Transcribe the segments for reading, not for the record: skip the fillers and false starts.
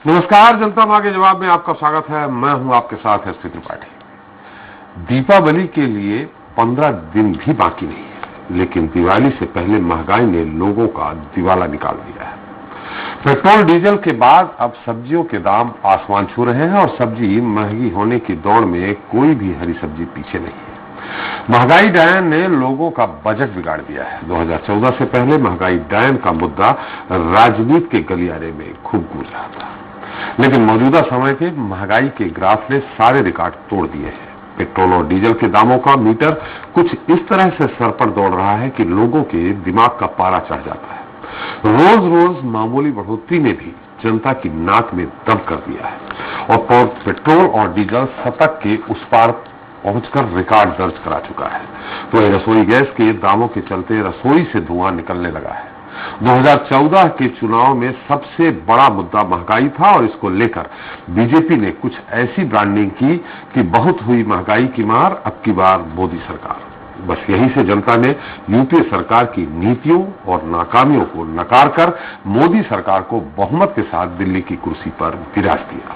नमस्कार, जनता मां के जवाब में आपका स्वागत है। मैं हूं आपके साथ एसपी त्रिपाठी। दीपावली के लिए 15 दिन भी बाकी नहीं है, लेकिन दिवाली से पहले महंगाई ने लोगों का दिवाला निकाल दिया है। पेट्रोल डीजल के बाद अब सब्जियों के दाम आसमान छू रहे हैं और सब्जी महंगी होने की दौड़ में कोई भी हरी सब्जी पीछे नहीं है। महंगाई डायन ने लोगों का बजट बिगाड़ दिया है। 2014 से पहले महंगाई डायन का मुद्दा राजनीति के गलियारे में खूब गूंज रहा था, लेकिन मौजूदा समय के महंगाई के ग्राफ ने सारे रिकॉर्ड तोड़ दिए हैं। पेट्रोल और डीजल के दामों का मीटर कुछ इस तरह से सर पर दौड़ रहा है कि लोगों के दिमाग का पारा चढ़ जाता है। रोज रोज मामूली बढ़ोतरी ने भी जनता की नाक में दम कर दिया है और पेट्रोल और डीजल शतक के उस पार पहुंचकर रिकॉर्ड दर्ज करा चुका है। तो रसोई गैस के दामों के चलते रसोई से धुआं निकलने लगा है। 2014 के चुनाव में सबसे बड़ा मुद्दा महंगाई था और इसको लेकर बीजेपी ने कुछ ऐसी ब्रांडिंग की कि बहुत हुई महंगाई की मार, अब की बार मोदी सरकार। बस यही से जनता ने यूपीए सरकार की नीतियों और नाकामियों को नकार कर मोदी सरकार को बहुमत के साथ दिल्ली की कुर्सी पर विराज दिया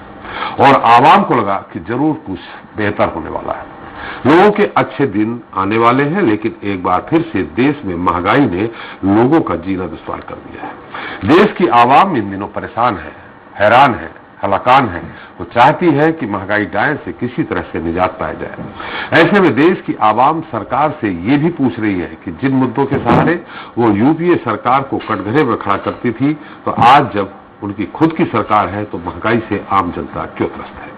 और आवाम को लगा कि जरूर कुछ बेहतर होने वाला है। लोगों के अच्छे दिन आने वाले हैं, लेकिन एक बार फिर से देश में महंगाई ने लोगों का जीना दुश्वार कर दिया है। देश की आवाम इन दिनों परेशान है, हैरान है, हलाकान है। वो चाहती है कि महंगाई डायन से किसी तरह से निजात पाया जाए। ऐसे में देश की आवाम सरकार से ये भी पूछ रही है कि जिन मुद्दों के सहारे वो यूपीए सरकार को कटघरे में खड़ा करती थी, तो आज जब उनकी खुद की सरकार है तो महंगाई से आम जनता क्यों त्रस्त है?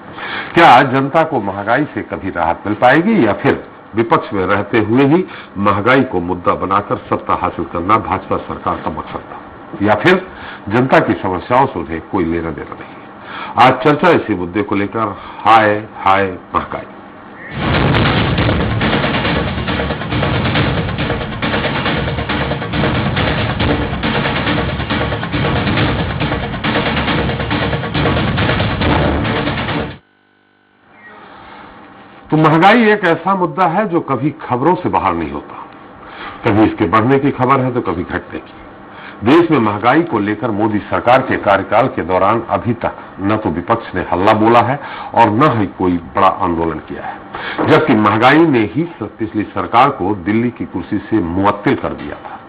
क्या जनता को महंगाई से कभी राहत मिल पाएगी, या फिर विपक्ष में रहते हुए ही महंगाई को मुद्दा बनाकर सत्ता हासिल करना भाजपा सरकार का मकसद था, या फिर जनता की समस्याओं से उन्हें कोई लेना देना नहीं है? आज चर्चा इसी मुद्दे को लेकर हाय हाय महंगाई। तो महंगाई एक ऐसा मुद्दा है जो कभी खबरों से बाहर नहीं होता। कभी इसके बढ़ने की खबर है तो कभी घटने की। देश में महंगाई को लेकर मोदी सरकार के कार्यकाल के दौरान अभी तक न तो विपक्ष ने हल्ला बोला है और न ही कोई बड़ा आंदोलन किया है, जबकि महंगाई ने ही पिछली सरकार को दिल्ली की कुर्सी से मुअत्तिल कर दिया था।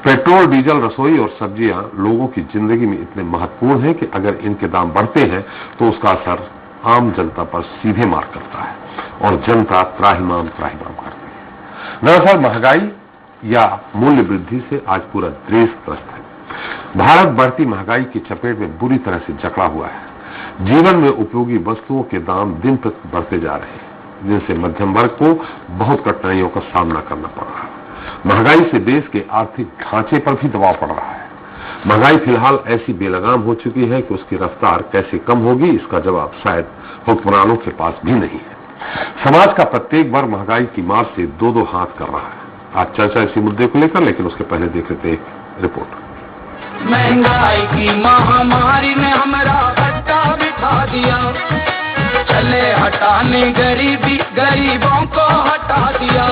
पेट्रोल, डीजल, रसोई और सब्जियां लोगों की जिंदगी में इतने महत्वपूर्ण हैं कि अगर इनके दाम बढ़ते हैं तो उसका असर आम जनता पर सीधे मार करता है और जनता त्राहिमाम करती है। दरअसल महंगाई या मूल्य वृद्धि से आज पूरा देश त्रस्त है। भारत बढ़ती महंगाई की चपेट में बुरी तरह से जकड़ा हुआ है। जीवन में उपयोगी वस्तुओं के दाम दिन तक बढ़ते जा रहे हैं, जिनसे मध्यम वर्ग को बहुत कठिनाइयों का सामना करना पड़ रहा है। महंगाई से देश के आर्थिक ढांचे पर भी दबाव पड़ रहा है। महंगाई फिलहाल ऐसी बेलगाम हो चुकी है कि उसकी रफ्तार कैसे कम होगी, इसका जवाब शायद हुक्मरानों के पास भी नहीं है। समाज का प्रत्येक वर्ग महंगाई की मार से दो दो हाथ कर रहा है। आज चर्चा इसी मुद्दे को लेकर, लेकिन उसके पहले देख लेते हैं एक रिपोर्ट। महंगाई की महामारी ने हमारा अड्डा बिठा दिया, चले हटाने गरीबों को हटा दिया।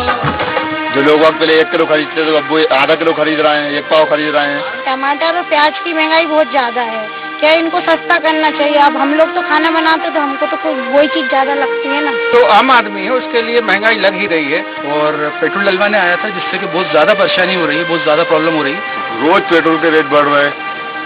जो लोग अब पहले 1 किलो खरीदते थे, अब वो आधा किलो खरीद रहे हैं, 1 पाव खरीद रहे हैं। टमाटर और प्याज की महंगाई बहुत ज्यादा है, क्या इनको सस्ता करना चाहिए? अब हम लोग तो खाना बनाते तो हमको तो वही चीज ज्यादा लगती है ना। तो आम आदमी है उसके लिए महंगाई लग ही रही है, और पेट्रोल डलवाने आया था जिससे कि बहुत ज्यादा परेशानी हो रही है, बहुत ज्यादा प्रॉब्लम हो रही है। रोज पेट्रोल के रेट बढ़ रहे हैं,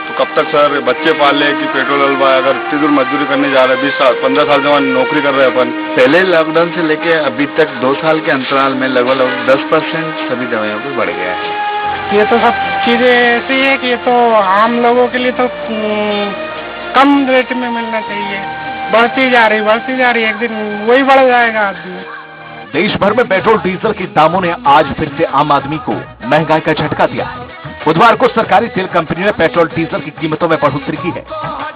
तो कब तक सर बच्चे पाल ले कि पेट्रोल डलवाए? अगर इतनी दूर मजदूरी करने जा रहे हैं, 20 साल 15 साल से नौकरी कर रहे हैं अपन। पहले लॉकडाउन से लेके अभी तक 2 साल के अंतराल में लगभग 10% सभी दवाइयों पर बढ़ गया है। ये तो सब चीजें ऐसी है कि ये तो आम लोगों के लिए तो कम रेट में मिलना चाहिए। बढ़ती जा रही, एक दिन वही बढ़ जाएगा आदमी। देश भर में पेट्रोल डीजल के दामों ने आज फिर से आम आदमी को महंगाई का झटका दिया है। बुधवार को सरकारी तेल कंपनी ने पेट्रोल डीजल की कीमतों में बढ़ोतरी की है।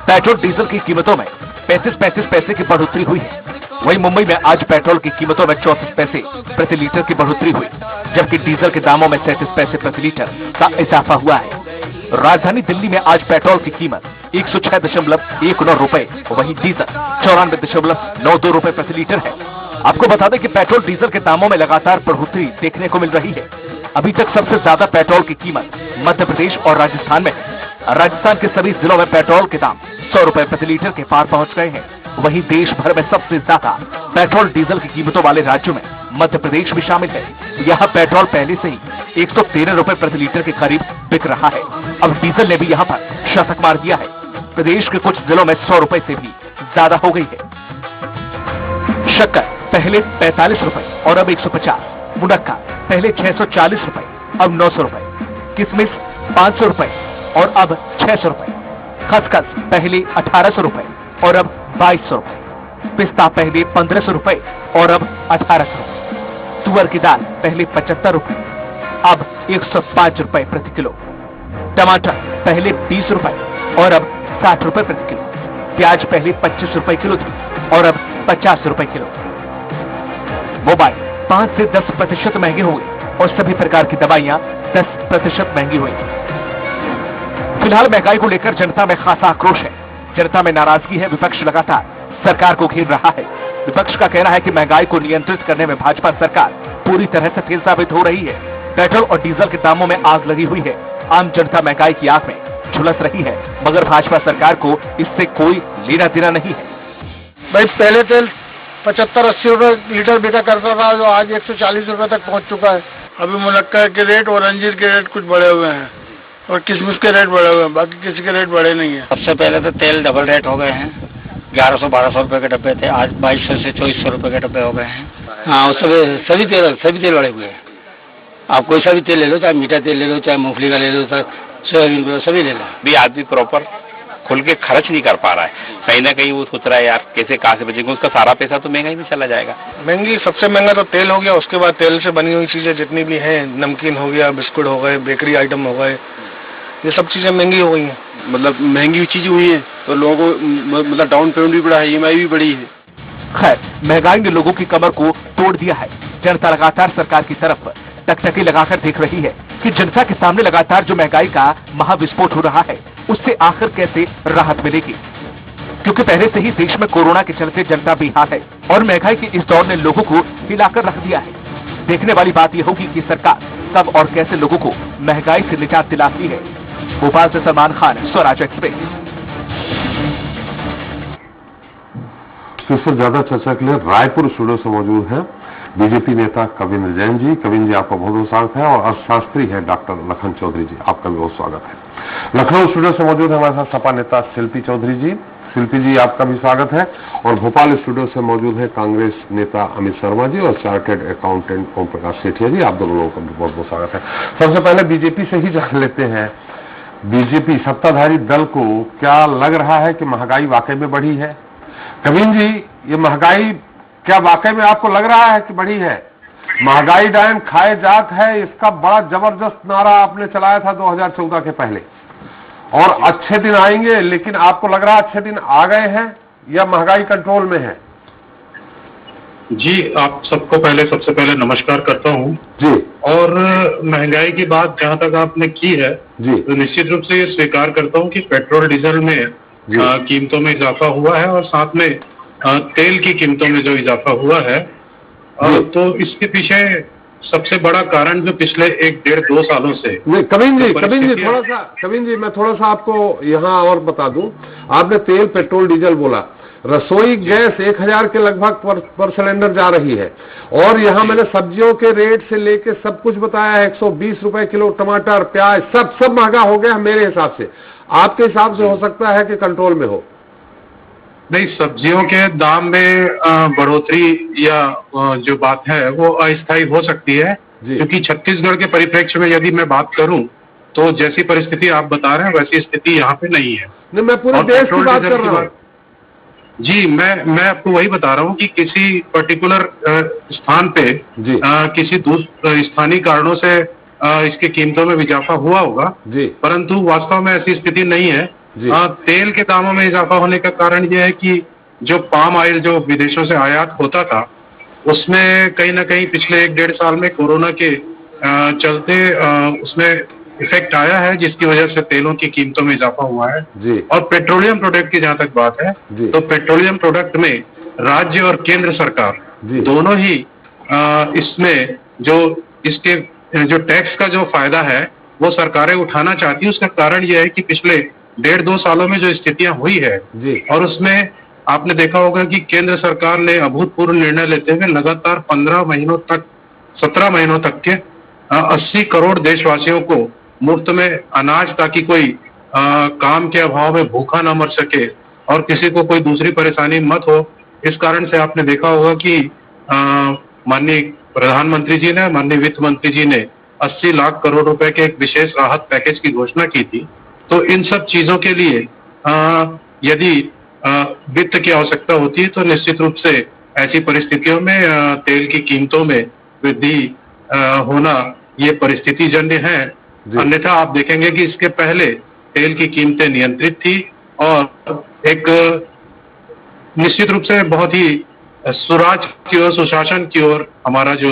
पेट्रोल डीजल की कीमतों में 35 पैसे की बढ़ोतरी हुई है। वहीं मुंबई में आज पेट्रोल की कीमतों में 34 पैसे प्रति लीटर की बढ़ोतरी हुई, जबकि डीजल के दामों में 37 पैसे प्रति लीटर का इजाफा हुआ है। राजधानी दिल्ली में आज पेट्रोल की कीमत 106.19 रुपए, वहीं डीजल 94.92 रुपए प्रति लीटर है। आपको बता दें कि पेट्रोल डीजल के दामों में लगातार बढ़ोतरी देखने को मिल रही है। अभी तक सबसे ज्यादा पेट्रोल की कीमत मध्य प्रदेश और राजस्थान में है। राजस्थान के सभी जिलों में पेट्रोल के दाम 100 रुपए प्रति लीटर के पार पहुंच गए हैं। वहीं देश भर में सबसे ज्यादा पेट्रोल डीजल की कीमतों वाले राज्यों में मध्य प्रदेश भी शामिल है। यहाँ पेट्रोल पहले से ही 113 रुपए प्रति लीटर के करीब बिक रहा है। अब डीजल ने भी यहाँ पर शतक मार दिया है। प्रदेश के कुछ जिलों में 100 रुपए से भी ज्यादा हो गई है। शक्कर पहले 45 रुपए और अब 150। मुनक्का पहले 640 रुपए अब 900 रुपए। किशमिश 500 रुपए और अब 600 रुपए। खसखस पहले 1800 रुपए और अब 2200 रुपए। पिस्ता पहले 1500 रुपए और अब 1800 रुपए। तुअर की दाल पहले 75 रुपए अब 105 रुपए प्रति किलो। टमाटर पहले 20 रुपए और अब 60 रुपए प्रति किलो। प्याज पहले 25 रुपए किलो थी और अब 50 रुपए किलो। मोबाइल 5 से 10% महंगे हुए और सभी प्रकार की दवाइयां 10% महंगी हुई। फिलहाल महंगाई को लेकर जनता में खासा आक्रोश है। जनता में नाराजगी है। विपक्ष लगातार सरकार को घेर रहा है। विपक्ष का कहना है कि महंगाई को नियंत्रित करने में भाजपा सरकार पूरी तरह से फेल साबित हो रही है। पेट्रोल और डीजल के दामों में आग लगी हुई है। आम जनता महंगाई की आग में झुलस रही है, मगर भाजपा सरकार को इससे कोई लेना देना नहीं है। भाई पहले तेल 75-80 रुपए लीटर बिका करता था, जो आज 140 रुपए तक पहुंच चुका है। अभी मुनक्का के रेट और अंजीर के रेट कुछ बढ़े हुए हैं और किशमिश के रेट बढ़े हुए हैं, बाकी किसी के रेट बढ़े नहीं है। सबसे पहले तो तेल डबल रेट हो गए हैं। 1100-1200 रुपए के डब्बे थे, आज 2200 से 2400 रुपए के डब्बे हो गए हैं। हाँ, सभी तेल बढ़े हुए हैं। आप कोई सा भी तेल ले लो, चाहे मीठा तेल ले लो, चाहे मूंगफली का ले लो, चाहे सोयाबीन का, सभी ले लो। भी आदमी प्रॉपर खुल के खर्च नहीं कर पा रहा है। कहीं ना कहीं वो सोच रहा है यार कैसे कहाँ से बचेंगे, उसका सारा पैसा तो महंगाई में चला जाएगा। महंगी सबसे महंगा तो तेल हो गया, उसके बाद तेल से बनी हुई चीजें जितनी भी हैं, नमकीन हो गया, बिस्कुट हो गए, बेकरी आइटम हो गए, ये सब चीजें महंगी हो गई हैं। मतलब महंगी चीज हुई है तो लोगों को मतलब डाउन पेमेंट भी बढ़ा है, EMI भी बढ़ी है। खैर, महंगाई ने लोगों की कमर को तोड़ दिया है। जनता लगातार सरकार की तरफ टकटकी लगाकर देख रही है कि जनता के सामने लगातार जो महंगाई का महाविस्फोट हो रहा है, उससे आखिर कैसे राहत मिलेगी। क्योंकि पहले से ही देश में कोरोना के चलते जनता बेहाल है और महंगाई के इस दौर ने लोगों को हिलाकर रख दिया है। देखने वाली बात यह होगी कि सरकार कब और कैसे लोगों को महंगाई से निजात दिलाती है। भोपाल से सलमान खान, स्वराज एक्सप्रेस। इससे ज्यादा चर्चा के लिए रायपुर स्टूडियो से मौजूद है बीजेपी नेता कविंद्र जैन जी। कविंद्र जी, आपका बहुत बहुत स्वागत है। और अर्थशास्त्री है डॉक्टर लखन चौधरी जी, आपका भी बहुत स्वागत है। लखनऊ स्टूडियो से मौजूद है हमारे साथ सपा नेता शिल्पी चौधरी जी। शिल्पी जी, आपका भी स्वागत है। और भोपाल स्टूडियो से मौजूद है कांग्रेस नेता अमित शर्मा जी और चार्टर्ड अकाउंटेंट ओम प्रकाश सेठिया जी। आप दोनों लोगों का भी बहुत बहुत स्वागत है। सबसे पहले बीजेपी से ही जान लेते हैं, बीजेपी सत्ताधारी दल को क्या लग रहा है कि महंगाई वाकई में बढ़ी है? कविंद्र जी, ये महंगाई क्या वाकई में आपको लग रहा है कि बढ़ी है? महंगाई डायन खाए जात है, इसका बड़ा जबरदस्त नारा आपने चलाया था 2014 के पहले, और अच्छे दिन आएंगे, लेकिन आपको लग रहा है अच्छे दिन आ गए हैं या महंगाई कंट्रोल में है? जी, आप सबको सबसे पहले नमस्कार करता हूं जी। और महंगाई की बात जहां तक आपने की है जी, तो निश्चित रूप से ये स्वीकार करता हूं कि पेट्रोल डीजल में कीमतों में इजाफा हुआ है और साथ में तेल की कीमतों में जो इजाफा हुआ है, तो इसके पीछे सबसे बड़ा कारण जो पिछले 1-1.5-2 सालों से। कविंद्र जी, मैं थोड़ा सा आपको यहाँ और बता दूं। आपने तेल, पेट्रोल, डीजल बोला, रसोई गैस 1000 के लगभग पर सिलेंडर जा रही है, और यहाँ मैंने सब्जियों के रेट से लेके सब कुछ बताया है। 120 रुपए किलो टमाटर, प्याज, सब महंगा हो गया मेरे हिसाब से। आपके हिसाब से हो सकता है कि कंट्रोल में हो? नहीं, सब्जियों के दाम में बढ़ोतरी या जो बात है वो अस्थायी हो सकती है, क्योंकि छत्तीसगढ़ के परिप्रेक्ष्य में यदि मैं बात करूं तो जैसी परिस्थिति आप बता रहे हैं वैसी स्थिति यहाँ पे नहीं है। नहीं, मैं पूरे देश की बात कर रहा हूँ। जी, मैं आपको वही बता रहा हूँ कि किसी पर्टिकुलर स्थान पे किसी स्थानीय कारणों से इसकी कीमतों में इजाफा हुआ होगा, परंतु वास्तव में ऐसी स्थिति नहीं है। तेल के दामों में इजाफा होने का कारण यह है कि जो पाम ऑयल जो विदेशों से आयात होता था, उसमें कहीं ना कहीं पिछले 1-1.5 साल में कोरोना के चलते उसमें इफेक्ट आया है, जिसकी वजह से तेलों की कीमतों में इजाफा हुआ है। और पेट्रोलियम प्रोडक्ट की जहां तक बात है, तो पेट्रोलियम प्रोडक्ट में राज्य और केंद्र सरकार दोनों ही इसमें जो टैक्स का जो फायदा है वो सरकारें उठाना चाहती है। उसका कारण यह है कि पिछले 1.5-2 सालों में जो स्थितियां हुई है और उसमें आपने देखा होगा कि केंद्र सरकार ने अभूतपूर्व निर्णय लेते हुए लगातार 17 महीनों तक के 80 करोड़ देशवासियों को मुफ्त में अनाज, ताकि कोई काम के अभाव में भूखा ना मर सके और किसी को कोई दूसरी परेशानी मत हो। इस कारण से आपने देखा होगा कि माननीय प्रधानमंत्री जी ने, माननीय वित्त मंत्री जी ने 80 लाख करोड़ रुपए के एक विशेष राहत पैकेज की घोषणा की थी। तो इन सब चीजों के लिए यदि वित्त की आवश्यकता होती है तो निश्चित रूप से ऐसी परिस्थितियों में तेल की कीमतों में वृद्धि होना ये परिस्थिति जन्य है। अन्यथा आप देखेंगे कि इसके पहले तेल की कीमतें नियंत्रित थी और एक निश्चित रूप से बहुत ही सुराज की ओर, सुशासन की ओर हमारा जो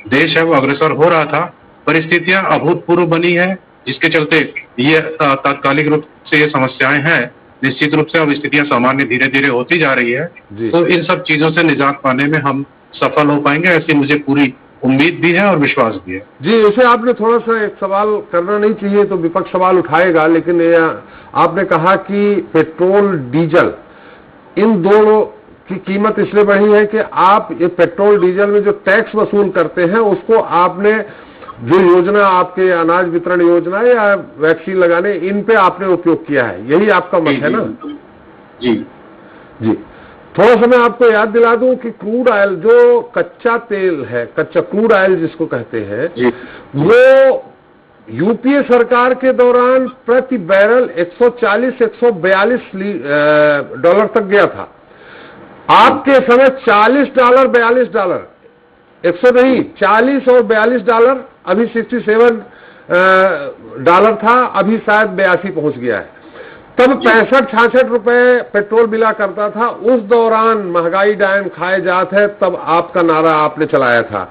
देश है वो अग्रसर हो रहा था। परिस्थितियां अभूतपूर्व बनी है, जिसके चलते ये तात्कालिक रूप से ये समस्याएं हैं। निश्चित रूप से अब स्थितियां सामान्य धीरे धीरे होती जा रही है, तो इन सब चीजों से निजात पाने में हम सफल हो पाएंगे, ऐसी मुझे पूरी उम्मीद भी है और विश्वास भी है। जी, इसे आपने थोड़ा सा एक सवाल करना नहीं चाहिए तो विपक्ष सवाल उठाएगा, लेकिन आपने कहा कि पेट्रोल डीजल इन दोनों की कीमत इसलिए बढ़ी है कि आप ये पेट्रोल डीजल में जो टैक्स वसूल करते हैं उसको आपने जो योजना, आपके अनाज वितरण योजना या वैक्सीन लगाने, इन पे आपने उपयोग किया है, यही आपका मत है ना? जी जी। थोड़ा सा मैं आपको याद दिला दूं कि क्रूड ऑयल जो कच्चा तेल है, कच्चा क्रूड ऑयल जिसको कहते हैं, वो यूपीए सरकार के दौरान प्रति बैरल 140-142 डॉलर तक गया था। आपके समय $40, $42, 100 नहीं, 40 और $42, अभी 67 डॉलर था, अभी शायद 82 पहुंच गया है। तब 65-66 रुपए पेट्रोल मिला करता था। उस दौरान महंगाई डायन खाए जात है, तब आपका नारा आपने चलाया था।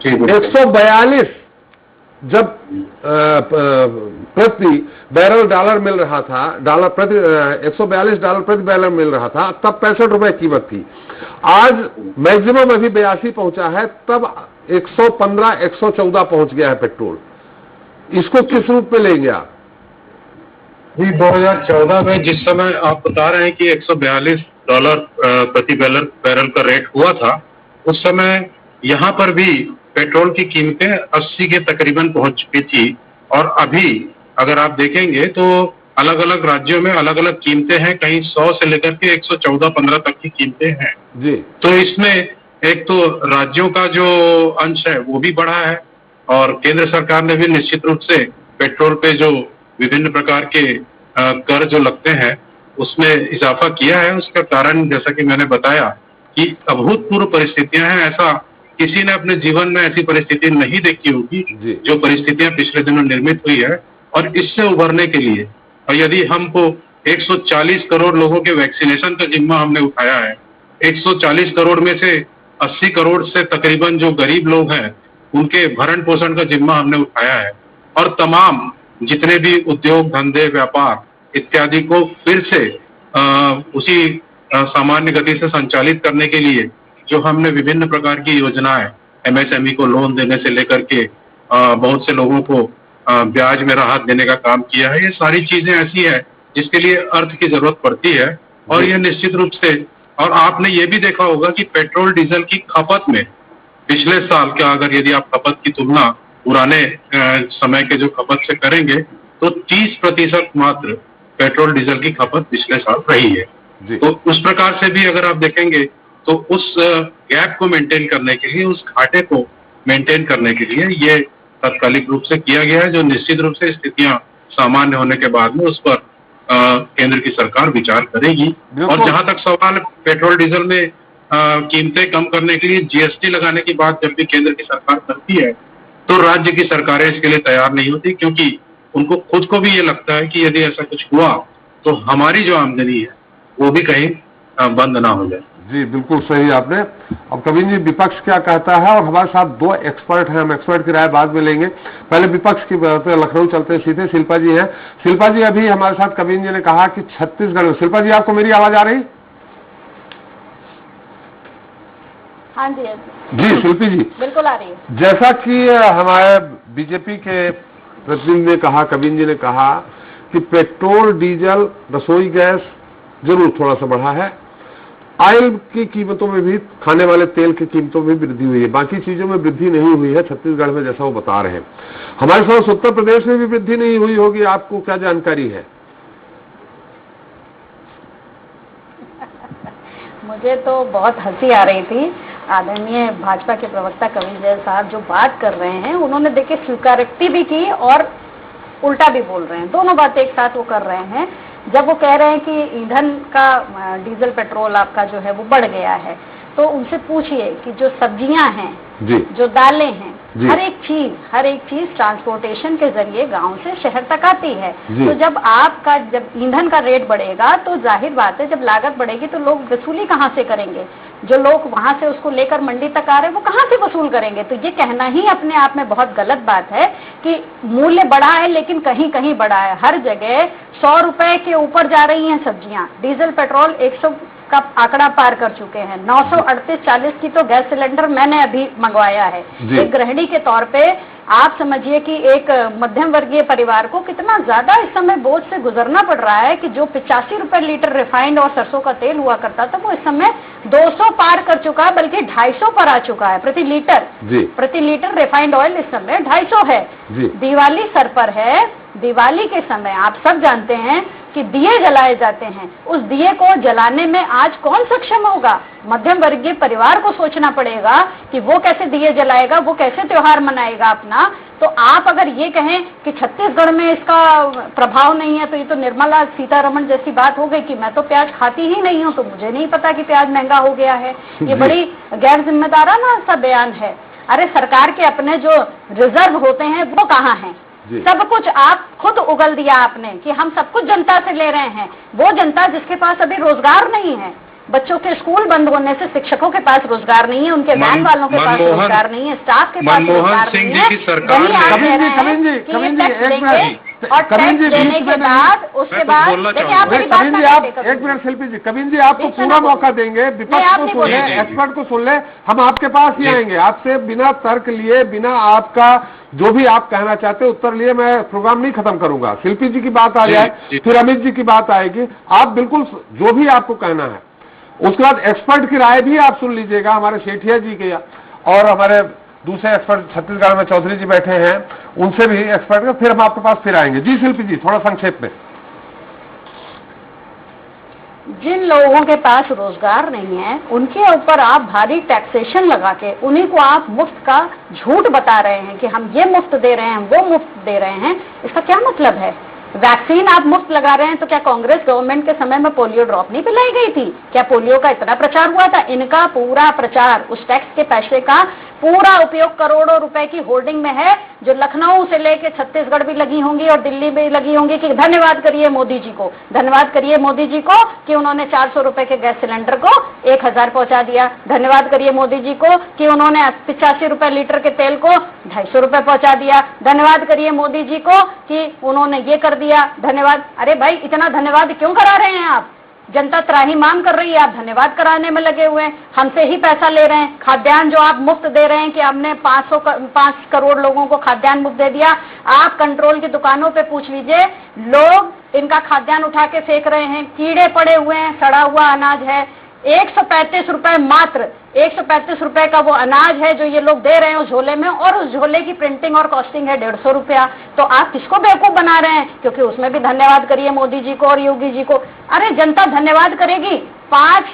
142 जब प्रति बैरल डॉलर मिल रहा था, $142 प्रति बैरल मिल रहा था, तब 65 रुपए कीमत थी। आज मैक्सिमम अभी 82 पहुंचा है, तब 115-114 पहुंच गया है पेट्रोल। इसको किस रूप में लेंगे आप? जी, 2014 में जिस समय आप बता रहे हैं कि $142 प्रति बैरल का रेट हुआ था, उस समय यहाँ पर भी पेट्रोल की कीमतें 80 के तकरीबन पहुंच चुकी थी। और अभी अगर आप देखेंगे तो अलग अलग राज्यों में अलग अलग कीमतें हैं, कहीं 100 से लेकर के 114-15 तक की कीमतें हैं जी। तो इसमें एक तो राज्यों का जो अंश है वो भी बढ़ा है और केंद्र सरकार ने भी निश्चित रूप से पेट्रोल पे जो विभिन्न प्रकार के कर जो लगते हैं उसमें इजाफा किया है। उसका कारण जैसा कि मैंने बताया कि अभूतपूर्व परिस्थितियां हैं। ऐसा किसी ने अपने जीवन में ऐसी परिस्थिति नहीं देखी होगी जो परिस्थितियां पिछले दिनों निर्मित हुई है। और इससे उभरने के लिए, और यदि हमको 140 करोड़ लोगों के वैक्सीनेशन का जिम्मा हमने उठाया है, 140 करोड़ में से 80 करोड़ से तकरीबन जो गरीब लोग हैं उनके भरण पोषण का जिम्मा हमने उठाया है, और तमाम जितने भी उद्योग धंधे व्यापार इत्यादि को फिर से उसी सामान्य गति से संचालित करने के लिए जो हमने विभिन्न प्रकार की योजनाएं, एमएसएमई को लोन देने से लेकर के बहुत से लोगों को ब्याज में राहत देने का काम किया है, ये सारी चीजें ऐसी है जिसके लिए अर्थ की जरूरत पड़ती है। और ये निश्चित रूप से, और आपने ये भी देखा होगा कि पेट्रोल डीजल की खपत में पिछले साल का अगर यदि आप खपत की तुलना पुराने समय के जो खपत से करेंगे तो 30% मात्र पेट्रोल डीजल की खपत पिछले साल रही है। तो उस प्रकार से भी अगर आप देखेंगे तो उस गैप को मेंटेन करने के लिए, उस घाटे को मेंटेन करने के लिए ये तात्कालिक रूप से किया गया है, जो निश्चित रूप से स्थितियां सामान्य होने के बाद में उस पर केंद्र की सरकार विचार करेगी। और जहां तक सवाल पेट्रोल डीजल में कीमतें कम करने के लिए जीएसटी लगाने की बात जब भी केंद्र की सरकार करती है तो राज्य की सरकारें इसके लिए तैयार नहीं होती, क्योंकि उनको खुद को भी ये लगता है कि यदि ऐसा कुछ हुआ तो हमारी जो आमदनी है वो भी कहीं बंद ना हो जाए। जी, बिल्कुल सही आपने। अब कविन जी, विपक्ष क्या कहता है? और हमारे साथ दो एक्सपर्ट हैं, हम एक्सपर्ट की राय बाद में लेंगे। पहले विपक्ष की बात, लखनऊ चलते हैं सीधे। शिल्पा जी हैं। शिल्पा जी, अभी हमारे साथ कविन जी ने कहा कि छत्तीसगढ़ में, शिल्पा जी आपको मेरी आवाज आ रही? हाँ जी जी शिल्पी जी बिल्कुल आ रही है। जैसा कि हमारे बीजेपी के प्रतिनिधि ने कहा, कविन जी ने कहा कि पेट्रोल, डीजल, रसोई गैस जरूर थोड़ा सा बढ़ा है। ऑयल की कीमतों में भी, खाने वाले तेल की कीमतों में वृद्धि हुई है, बाकी चीजों में वृद्धि नहीं हुई है छत्तीसगढ़ में, जैसा वो बता रहे हैं। हमारे साथ उत्तर प्रदेश में भी वृद्धि नहीं हुई होगी, आपको क्या जानकारी है? मुझे तो बहुत हंसी आ रही थी। आदरणीय भाजपा के प्रवक्ता कविंद्र जैन साहब जो बात कर रहे हैं, उन्होंने देखिए स्वीकारोक्ति भी की और उल्टा भी बोल रहे हैं, दोनों बातें एक साथ वो कर रहे हैं। जब वो कह रहे हैं कि ईंधन का, डीजल पेट्रोल आपका जो है वो बढ़ गया है, तो उनसे पूछिए कि जो सब्जियां हैं, जो दालें हैं, हर एक चीज ट्रांसपोर्टेशन के जरिए गांव से शहर तक आती है। तो जब ईंधन का रेट बढ़ेगा तो जाहिर बात है, जब लागत बढ़ेगी तो लोग वसूली कहाँ से करेंगे? जो लोग वहां से उसको लेकर मंडी तक आ रहे हैं वो कहाँ से वसूल करेंगे? तो ये कहना ही अपने आप में बहुत गलत बात है कि मूल्य बढ़ा है, लेकिन कहीं कहीं बढ़ा है। हर जगह 100 रुपए के ऊपर जा रही हैं सब्जियां। डीजल पेट्रोल 100 का आंकड़ा पार कर चुके हैं। 938-40 की तो गैस सिलेंडर मैंने अभी मंगवाया है। एक गृहिणी के तौर पे आप समझिए कि एक मध्यम वर्गीय परिवार को कितना ज्यादा इस समय बोझ से गुजरना पड़ रहा है कि जो 85 रुपए लीटर रिफाइंड और सरसों का तेल हुआ करता था वो इस समय 200 पार कर चुका है, बल्कि 250 पर आ चुका है प्रति लीटर रिफाइंड ऑयल इस समय 250 है। दिवाली सर पर है। दिवाली के समय आप सब जानते हैं कि दिए जलाए जाते हैं। उस दिए को जलाने में आज कौन सक्षम होगा? मध्यम वर्गीय परिवार को सोचना पड़ेगा कि वो कैसे दिए जलाएगा, वो कैसे त्योहार मनाएगा अपना। तो आप अगर ये कहें कि छत्तीसगढ़ में इसका प्रभाव नहीं है, तो ये तो निर्मला सीतारमण जैसी बात हो गई कि मैं तो प्याज खाती ही नहीं हूँ, तो मुझे नहीं पता कि प्याज महंगा हो गया है। ये बड़ी गैर जिम्मेदाराना सा बयान है। अरे सरकार के अपने जो रिजर्व होते हैं वो कहाँ हैं? सब कुछ आप खुद उगल दिया आपने कि हम सब कुछ जनता से ले रहे हैं। वो जनता जिसके पास अभी रोजगार नहीं है, बच्चों के स्कूल बंद होने से शिक्षकों के पास रोजगार नहीं है, उनके वैन वालों के पास रोजगार नहीं है, स्टाफ के पास रोजगार नहीं है। और टैक्स देने के बाद उसके बाद देखिए आप मेरी बात ना एक मिनट शिल्पी जी, कविन जी आपको पूरा मौका देंगे, विपक्ष को सुन ले, एक्सपर्ट को सुन ले, हम आपके पास ही आएंगे। आपसे बिना तर्क लिए, बिना आपका जो भी आप कहना चाहते हैं उत्तर लिए मैं प्रोग्राम नहीं खत्म करूंगा। शिल्पी जी की बात आ जाए, फिर अमित जी की बात आएगी। आप बिल्कुल जो भी आपको कहना है, उसके बाद एक्सपर्ट की राय भी आप सुन लीजिएगा, हमारे सेठिया जी के और हमारे दूसरे एक्सपर्ट छत्तीसगढ़ में चौधरी जी बैठे हैं, उनसे भी एक्सपर्ट का, फिर हम आपके पास फिर आएंगे। जी शिल्पी जी, थोड़ा संक्षेप में। जिन लोगों के पास रोजगार नहीं है उनके ऊपर आप भारी टैक्सेशन लगा के उन्हीं को आप मुफ्त का झूठ बता रहे हैं कि हम ये मुफ्त दे रहे हैं, हम वो मुफ्त दे रहे हैं। इसका क्या मतलब है? वैक्सीन आप मुफ्त लगा रहे हैं, तो क्या कांग्रेस गवर्नमेंट के समय में पोलियो ड्रॉप नहीं पिलाई गई थी? क्या पोलियो का इतना प्रचार हुआ था? इनका पूरा प्रचार, उस टैक्स के पैसे का पूरा उपयोग करोड़ों रुपए की होर्डिंग में है, जो लखनऊ से लेके छत्तीसगढ़ भी लगी होंगी और दिल्ली में लगी होंगी कि धन्यवाद करिए मोदी जी को, धन्यवाद करिए मोदी जी को कि उन्होंने 400 रुपए के गैस सिलेंडर को 1000 पहुंचा दिया, धन्यवाद करिए मोदी जी को कि उन्होंने 85 रुपए लीटर के तेल को 250 रुपए पहुंचा दिया, धन्यवाद करिए मोदी जी को कि उन्होंने ये कर दिया, धन्यवाद। अरे भाई, इतना धन्यवाद क्यों करा रहे हैं आप? जनता त्राहिमाम कर रही है, आप धन्यवाद कराने में लगे हुए हैं, हमसे ही पैसा ले रहे हैं। खाद्यान्न जो आप मुफ्त दे रहे हैं कि हमने 5 करोड़ लोगों को खाद्यान्न मुफ्त दे दिया, आप कंट्रोल की दुकानों पे पूछ लीजिए, लोग इनका खाद्यान्न उठा के फेंक रहे हैं, कीड़े पड़े हुए हैं, सड़ा हुआ अनाज है। 135 रुपए, मात्र 135 रुपए का वो अनाज है जो ये लोग दे रहे हैं उस झोले में, और उस झोले की प्रिंटिंग और कॉस्टिंग है 150 रुपया। तो आप किसको बेवकूफ बना रहे हैं? क्योंकि उसमें भी धन्यवाद करिए मोदी जी को और योगी जी को। अरे जनता धन्यवाद करेगी। 5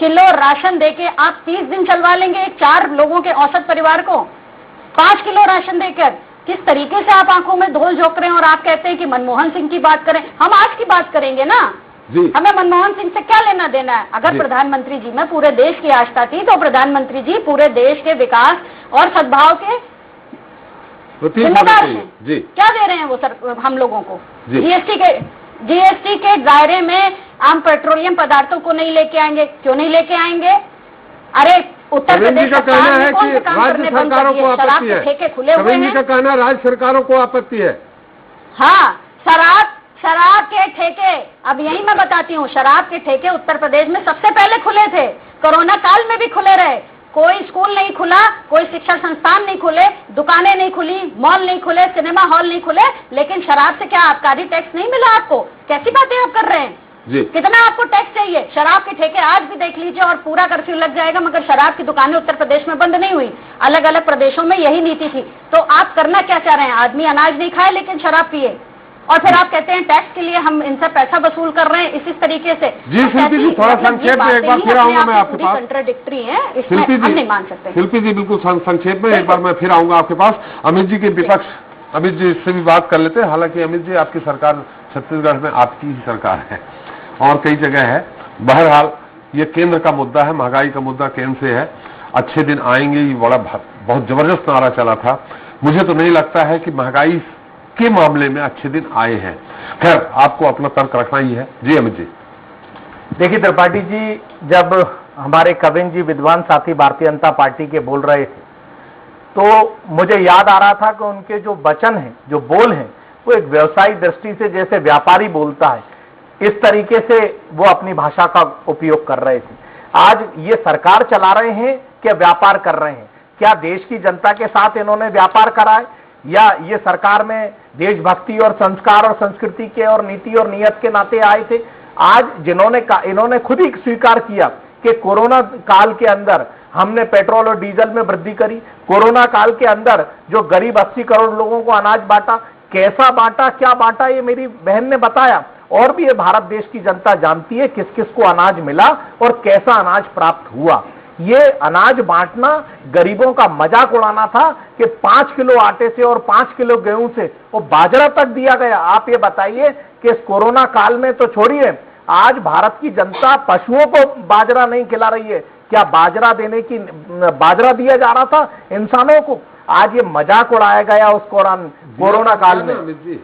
किलो राशन देके आप 30 दिन चलवा लेंगे एक 4 लोगों के औसत परिवार को? 5 किलो राशन देकर किस तरीके से आप आंखों में धूल झोंक रहे हैं और आप कहते हैं कि मनमोहन सिंह की बात करें। हम आज की बात करेंगे ना, हमें मनमोहन सिंह से क्या लेना देना है? अगर प्रधानमंत्री जी में पूरे देश की आस्था थी तो प्रधानमंत्री जी पूरे देश के विकास और सद्भाव के जिम्मेदार हैं। क्या दे रहे हैं वो सर हम लोगों को? जीएसटी के दायरे में आम पेट्रोलियम पदार्थों को नहीं लेके आएंगे। क्यों नहीं लेके आएंगे? अरे उत्तर प्रदेश का कहना है कि राज्य सरकारों को आपत्ति है, ठेके खुले हुए हैं। का कहना राज्य सरकारों को आपत्ति है। हाँ, शराब के ठेके, अब यही मैं बताती हूँ, शराब के ठेके उत्तर प्रदेश में सबसे पहले खुले थे, कोरोना काल में भी खुले रहे। कोई स्कूल नहीं खुला, कोई शिक्षण संस्थान नहीं खुले, दुकानें नहीं खुली, मॉल नहीं खुले, सिनेमा हॉल नहीं खुले, लेकिन शराब से क्या आबकारी टैक्स नहीं मिला आपको? कैसी बातें आप कर रहे हैं जी? कितना आपको टैक्स चाहिए? शराब के ठेके आज भी देख लीजिए और पूरा कर्फ्यू लग जाएगा, मगर शराब की दुकानें उत्तर प्रदेश में बंद नहीं हुई। अलग अलग प्रदेशों में यही नीति थी। तो आप करना क्या चाह रहे हैं? आदमी अनाज नहीं खाए लेकिन शराब पिए, और फिर आप कहते हैं टैक्स के लिए हम इनसे पैसा वसूल कर रहे हैं इसी तरीके से। जी शिल्पी जी, थोड़ा संक्षेप में एक बार फिर आऊंगा मैं आपके पास। कंट्राडिक्टरी है, इसमें हम नहीं मान सकते। शिल्पी जी बिल्कुल संक्षेप में एक बार मैं फिर आऊंगा आपके पास। अमित जी के विपक्ष, अमित जी से भी बात कर लेते हैं। हालांकि अमित जी, आपकी सरकार छत्तीसगढ़ में आपकी ही सरकार है और कई जगह है। बहरहाल ये केंद्र का मुद्दा है, महंगाई का मुद्दा केंद्र से है। अच्छे दिन आएंगे, ये बड़ा बहुत जबरदस्त नारा चला था। मुझे तो नहीं लगता है कि महंगाई के मामले में अच्छे दिन आए हैं। खैर, आपको अपना तर्क रखना ही है। जी अमित जी। देखिए त्रिपाठी जी, जब हमारे कविन जी विद्वान साथी भारतीय जनता पार्टी के बोल रहे थे तो मुझे याद आ रहा था कि उनके जो वचन हैं, जो बोल हैं, वो एक व्यवसायिक दृष्टि से जैसे व्यापारी बोलता है, इस तरीके से वो अपनी भाषा का उपयोग कर रहे थे। आज ये सरकार चला रहे हैं क्या व्यापार कर रहे हैं? क्या देश की जनता के साथ इन्होंने व्यापार करा है, या ये सरकार में देशभक्ति और संस्कार और संस्कृति के और नीति और नियत के नाते आए थे? आज इन्होंने खुद ही स्वीकार किया कि कोरोना काल के अंदर हमने पेट्रोल और डीजल में वृद्धि करी। कोरोना काल के अंदर जो गरीब 80 करोड़ लोगों को अनाज बांटा, कैसा बांटा, क्या बांटा, ये मेरी बहन ने बताया। और भी ये भारत देश की जनता जानती है किस किस को अनाज मिला और कैसा अनाज प्राप्त हुआ। ये अनाज बांटना गरीबों का मजाक उड़ाना था कि 5 किलो आटे से और 5 किलो गेहूं से वो बाजरा तक दिया गया। आप ये बताइए कि इस कोरोना काल में तो छोड़िए, आज भारत की जनता पशुओं को बाजरा नहीं खिला रही है। क्या बाजरा दिया जा रहा था इंसानों को? आज ये मजाक उड़ाया गया उस कोरोना काल में। देखिए,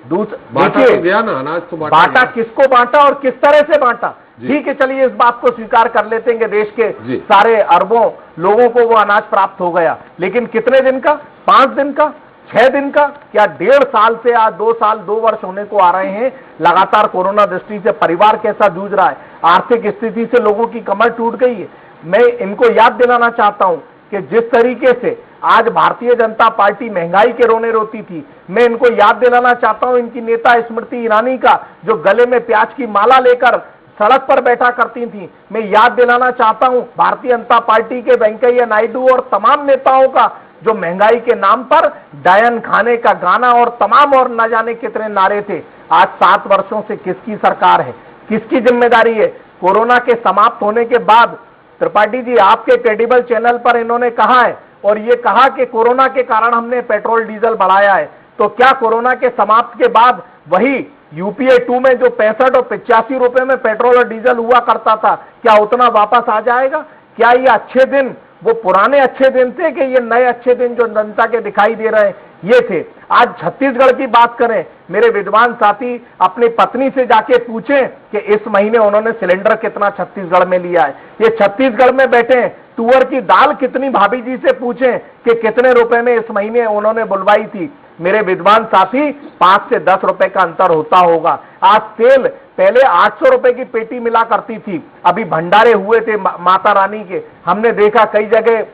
बांटा किसको बांटा और किस तरह से बांटा? ठीक है, चलिए इस बात को स्वीकार कर लेते हैं कि देश के सारे अरबों लोगों को वो अनाज प्राप्त हो गया, लेकिन कितने दिन का? 5 दिन का, 6 दिन का? क्या 1.5 साल से आज 2 साल 2 वर्ष होने को आ रहे हैं लगातार कोरोना दृष्टि से परिवार कैसा जूझ रहा है, आर्थिक स्थिति से लोगों की कमर टूट गई है। मैं इनको याद दिलाना चाहता हूं कि जिस तरीके से आज भारतीय जनता पार्टी महंगाई के रोने रोती थी, मैं इनको याद दिलाना चाहता हूं इनकी नेता स्मृति ईरानी का, जो गले में प्याज की माला लेकर सड़क पर बैठा करती थी। मैं याद दिलाना चाहता हूं भारतीय जनता पार्टी के वेंकैया नायडू और तमाम नेताओं का, जो महंगाई के नाम पर डायन खाने का गाना और तमाम और न जाने कितने नारे थे। आज 7 वर्षों से किसकी सरकार है, किसकी जिम्मेदारी है? कोरोना के समाप्त होने के बाद त्रिपाठी जी, आपके क्रेडिबल चैनल पर इन्होंने कहा है और ये कहा कि कोरोना के कारण हमने पेट्रोल डीजल बढ़ाया है। तो क्या कोरोना के समाप्त के बाद वही यूपीए 2 में जो 65 और 85 रुपए में पेट्रोल और डीजल हुआ करता था, क्या उतना वापस आ जाएगा? क्या ये अच्छे दिन वो पुराने अच्छे दिन थे कि ये नए अच्छे दिन जो जनता के दिखाई दे रहे हैं ये थे? आज छत्तीसगढ़ की बात करें, मेरे विद्वान साथी अपनी पत्नी से जाके पूछें कि इस महीने उन्होंने सिलेंडर कितना छत्तीसगढ़ में लिया है। ये छत्तीसगढ़ में बैठे हैं, तुअर की दाल कितनी भाभी जी से पूछें कि कितने रुपए में इस महीने उन्होंने बुलवाई थी। मेरे विद्वान साथी 5 से 10 रुपए का अंतर होता होगा। आज तेल पहले 800 रुपए की पेटी मिला करती थी, अभी भंडारे हुए थे माता रानी के, हमने देखा कई जगह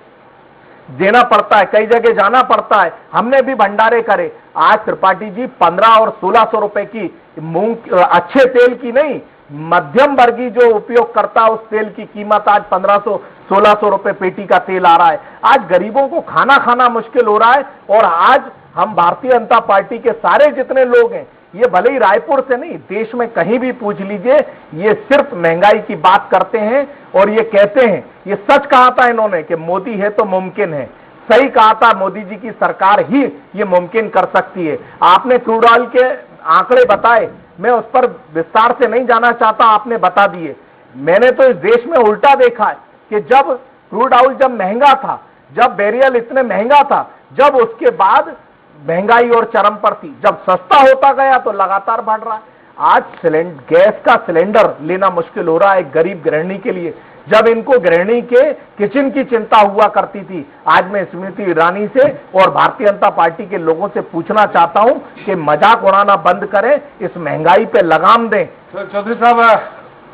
देना पड़ता है, कई जगह जाना पड़ता है, हमने भी भंडारे करे। आज त्रिपाठी जी 15 और 1600 रुपए की मूंग, अच्छे तेल की नहीं, मध्यम वर्गीय जो उपयोग करता है उस तेल की कीमत आज 1500-1600 रुपए पेटी का तेल आ रहा है। आज गरीबों को खाना खाना मुश्किल हो रहा है। और आज हम भारतीय जनता पार्टी के सारे जितने लोग हैं, ये भले ही रायपुर से नहीं, देश में कहीं भी पूछ लीजिए, ये सिर्फ महंगाई की बात करते हैं और ये कहते हैं, ये सच कहा था इन्होंने कि मोदी है तो मुमकिन है। सही कहा था, मोदी जी की सरकार ही ये मुमकिन कर सकती है। आपने क्रूड ऑयल के आंकड़े बताए, मैं उस पर विस्तार से नहीं जाना चाहता, आपने बता दिए। मैंने तो इस देश में उल्टा देखा है कि जब क्रूड ऑयल जब महंगा था, जब बैरियल इतने महंगा था, जब उसके बाद महंगाई और चरम पर थी, जब सस्ता होता गया तो लगातार बढ़ रहा है। आज गैस का सिलेंडर लेना मुश्किल हो रहा है गरीब गृहिणी के लिए, जब इनको गृहिणी के किचन की चिंता हुआ करती थी। आज मैं स्मृति ईरानी से और भारतीय जनता पार्टी के लोगों से पूछना चाहता हूं कि मजाक उड़ाना बंद करें, इस महंगाई पे लगाम दें। चौधरी साहब,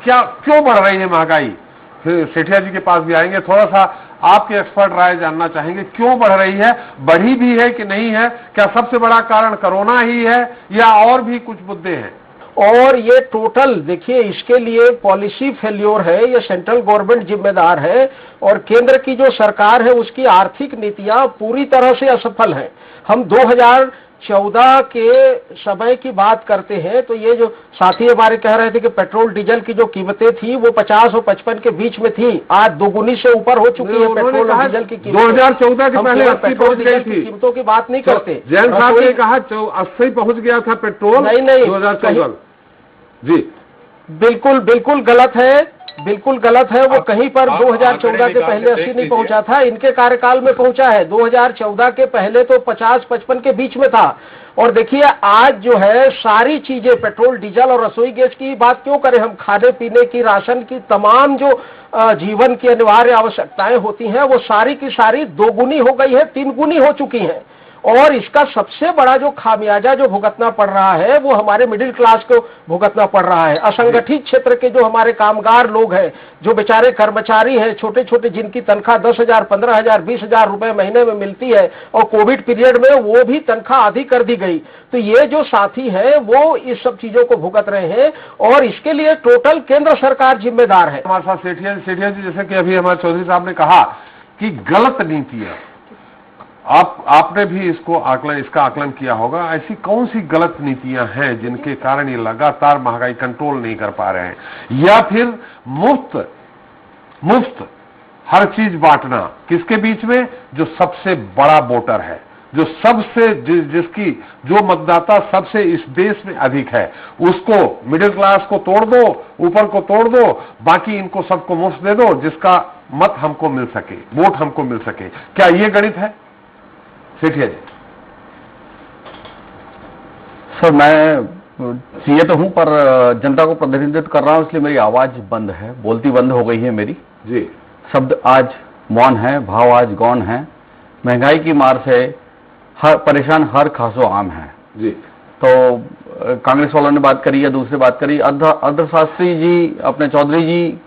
क्या क्यों बढ़ रही है महंगाई? फिर सेठिया जी के पास भी आएंगे। थोड़ा सा आपके एक्सपर्ट राय जानना चाहेंगे, क्यों बढ़ रही है, बढ़ी भी है कि नहीं है, क्या सबसे बड़ा कारण कोरोना ही है या और भी कुछ मुद्दे हैं? और ये टोटल देखिए, इसके लिए पॉलिसी फेल्योर है, ये सेंट्रल गवर्नमेंट जिम्मेदार है और केंद्र की जो सरकार है उसकी आर्थिक नीतियां पूरी तरह से असफल हैं। हम 2014 के समय की बात करते हैं तो ये जो साथी हमारे कह रहे थे कि पेट्रोल डीजल की जो कीमतें थी वो 50 और 55 के बीच में थी, आज दोगुनी से ऊपर हो चुकी है पेट्रोल और डीजल की कीमत। 2014 के पहले 80 पहुंच गई थी। कीमतों की बात नहीं करते। जैन साहब ने कहा 80 पहुंच गया था पेट्रोल। नहीं 2014 जी बिल्कुल बिल्कुल गलत है, बिल्कुल गलत है। वो कहीं पर 2014 के पहले 80 नहीं पहुंचा था, इनके कार्यकाल में पहुंचा है। 2014 के पहले तो 50-55 के बीच में था। और देखिए आज जो है सारी चीजें पेट्रोल डीजल और रसोई गैस की बात क्यों करें हम, खाने पीने की, राशन की, तमाम जो जीवन की अनिवार्य आवश्यकताएं होती हैं वो सारी की सारी दोगुनी हो गई है, 3 गुनी हो चुकी हैं। और इसका सबसे बड़ा जो खामियाजा जो भुगतना पड़ रहा है वो हमारे मिडिल क्लास को भुगतना पड़ रहा है। असंगठित क्षेत्र के जो हमारे कामगार लोग हैं, जो बेचारे कर्मचारी हैं, छोटे छोटे जिनकी तनख्वाह 10,000, 15,000, 20,000 रुपए महीने में मिलती है और कोविड पीरियड में वो भी तनख्वाह आधी कर दी गई। तो ये जो साथी है वो इस सब चीजों को भुगत रहे हैं और इसके लिए टोटल केंद्र सरकार जिम्मेदार है। हमारे साथ सेठिया जी, जैसे कि अभी हमारे चौधरी साहब ने कहा कि गलत नीतियां, आपने भी इसका आकलन किया होगा। ऐसी कौन सी गलत नीतियां हैं जिनके कारण ये लगातार महंगाई कंट्रोल नहीं कर पा रहे हैं, या फिर मुफ्त हर चीज बांटना, किसके बीच में? जो सबसे बड़ा वोटर है, जो सबसे जिसकी जो मतदाता सबसे इस देश में अधिक है, उसको, मिडिल क्लास को तोड़ दो, ऊपर को तोड़ दो, बाकी इनको सबको मुफ्त दे दो, जिसका मत हमको मिल सके, वोट हमको मिल सके। क्या ये गणित है सेठिया जी? सर मैं सीए तो हूं पर जनता को प्रतिनिधित्व कर रहा हूं, इसलिए मेरी आवाज बंद है, बोलती बंद हो गई है मेरी जी। शब्द आज मौन है, भाव आज गौन है। महंगाई की मार से परेशान हर खासो आम है जी। तो कांग्रेस वालों ने बात करी या दूसरे बात करी, अर्थशास्त्री जी, अपने चौधरी जी,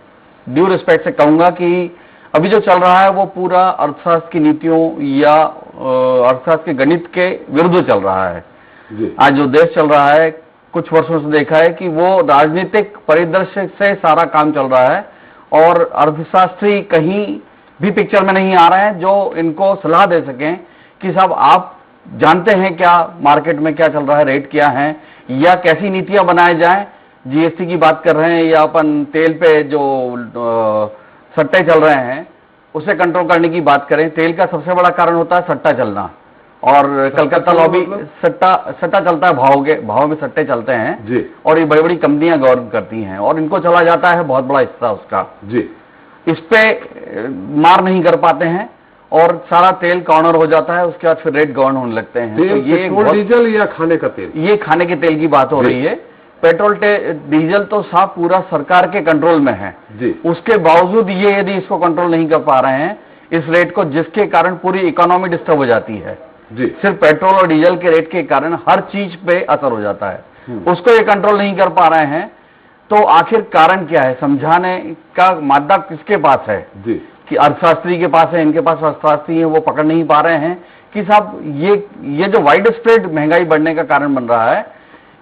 ड्यू रिस्पेक्ट से कहूंगा कि अभी जो चल रहा है वो पूरा अर्थशास्त्र की नीतियों या अर्थशास्त्र के गणित के विरुद्ध चल रहा है जी। आज जो देश चल रहा है, कुछ वर्षों से देखा है कि वो राजनीतिक परिदृश्य से सारा काम चल रहा है और अर्थशास्त्री कहीं भी पिक्चर में नहीं आ रहे हैं जो इनको सलाह दे सकें कि साहब आप जानते हैं क्या मार्केट में क्या चल रहा है, रेट क्या है, या कैसी नीतियां बनाए जाएं। जीएसटी की बात कर रहे हैं या अपन तेल पे जो सट्टे चल रहे हैं उसे कंट्रोल करने की बात करें। तेल का सबसे बड़ा कारण होता है सट्टा चलना, और कलकत्ता लॉबी सट्टा चलता है, भाव में सट्टे चलते हैं जी। और ये बड़ी बड़ी कंपनियां गवर्न करती हैं और इनको चला जाता है बहुत बड़ा हिस्सा उसका जी। इस पे मार नहीं कर पाते हैं और सारा तेल कॉर्नर हो जाता है, उसके बाद फिर रेट गवर्न होने लगते हैं। तो ये डीजल या खाने का तेल, ये खाने के तेल की बात हो रही है। पेट्रोल डीजल तो साफ पूरा सरकार के कंट्रोल में है जी। उसके बावजूद ये यदि इसको कंट्रोल नहीं कर पा रहे हैं इस रेट को, जिसके कारण पूरी इकोनॉमी डिस्टर्ब हो जाती है जी। सिर्फ पेट्रोल और डीजल के रेट के कारण हर चीज पे असर हो जाता है, उसको ये कंट्रोल नहीं कर पा रहे हैं। तो आखिर कारण क्या है, समझाने का मादा किसके पास है जी? कि अर्थशास्त्री के पास है, इनके पास अर्थशास्त्री है, वो पकड़ नहीं पा रहे हैं कि साहब ये जो वाइड स्प्रेड महंगाई बढ़ने का कारण बन रहा है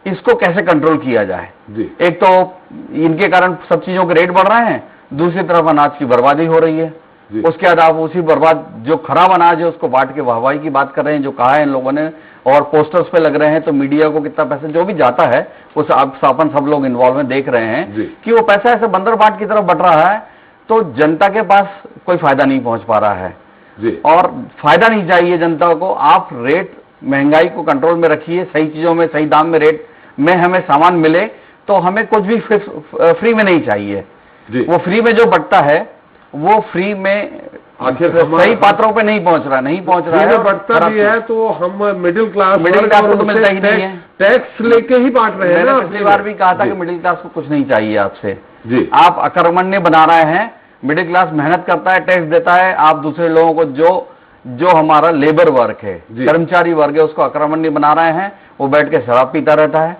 इसको कैसे कंट्रोल किया जाए जी। एक तो इनके कारण सब चीजों के रेट बढ़ रहे हैं, दूसरी तरफ अनाज की बर्बादी हो रही है जी। उसके बाद आप उसी बर्बाद जो खराब अनाज है उसको बांट के वाहवाही की बात कर रहे हैं, जो कहा है इन लोगों ने, और पोस्टर्स पे लग रहे हैं तो मीडिया को कितना पैसे जो भी जाता है उस अपन सब लोग इन्वॉल्व में देख रहे हैं कि वो पैसा ऐसे बंदर बाट की तरफ बढ़ रहा है तो जनता के पास कोई फायदा नहीं पहुंच पा रहा है जी। और फायदा नहीं चाहिए जनता को। आप रेट महंगाई को कंट्रोल में रखिए, सही चीजों में सही दाम में रेट में हमें सामान मिले तो हमें कुछ भी फ्री में नहीं चाहिए जी। वो फ्री में जो बटता है वो फ्री में आखिर सही पात्रों पे नहीं पहुंच रहा है बढ़ता भी है तो हम मिडिल क्लास को तो मिलता ही नहीं है, टैक्स लेके ही बांट रहे हैं ना। पिछली बार भी कहा था कि मिडिल क्लास को कुछ नहीं चाहिए आपसे जी। आप अकर्मण्य बना रहे हैं, मिडिल क्लास मेहनत करता है, टैक्स देता है, आप दूसरे लोगों को जो हमारा लेबर वर्क है, कर्मचारी वर्ग है, उसको अकर्मण्य बना रहे हैं। वो बैठ के शराब पीता रहता है,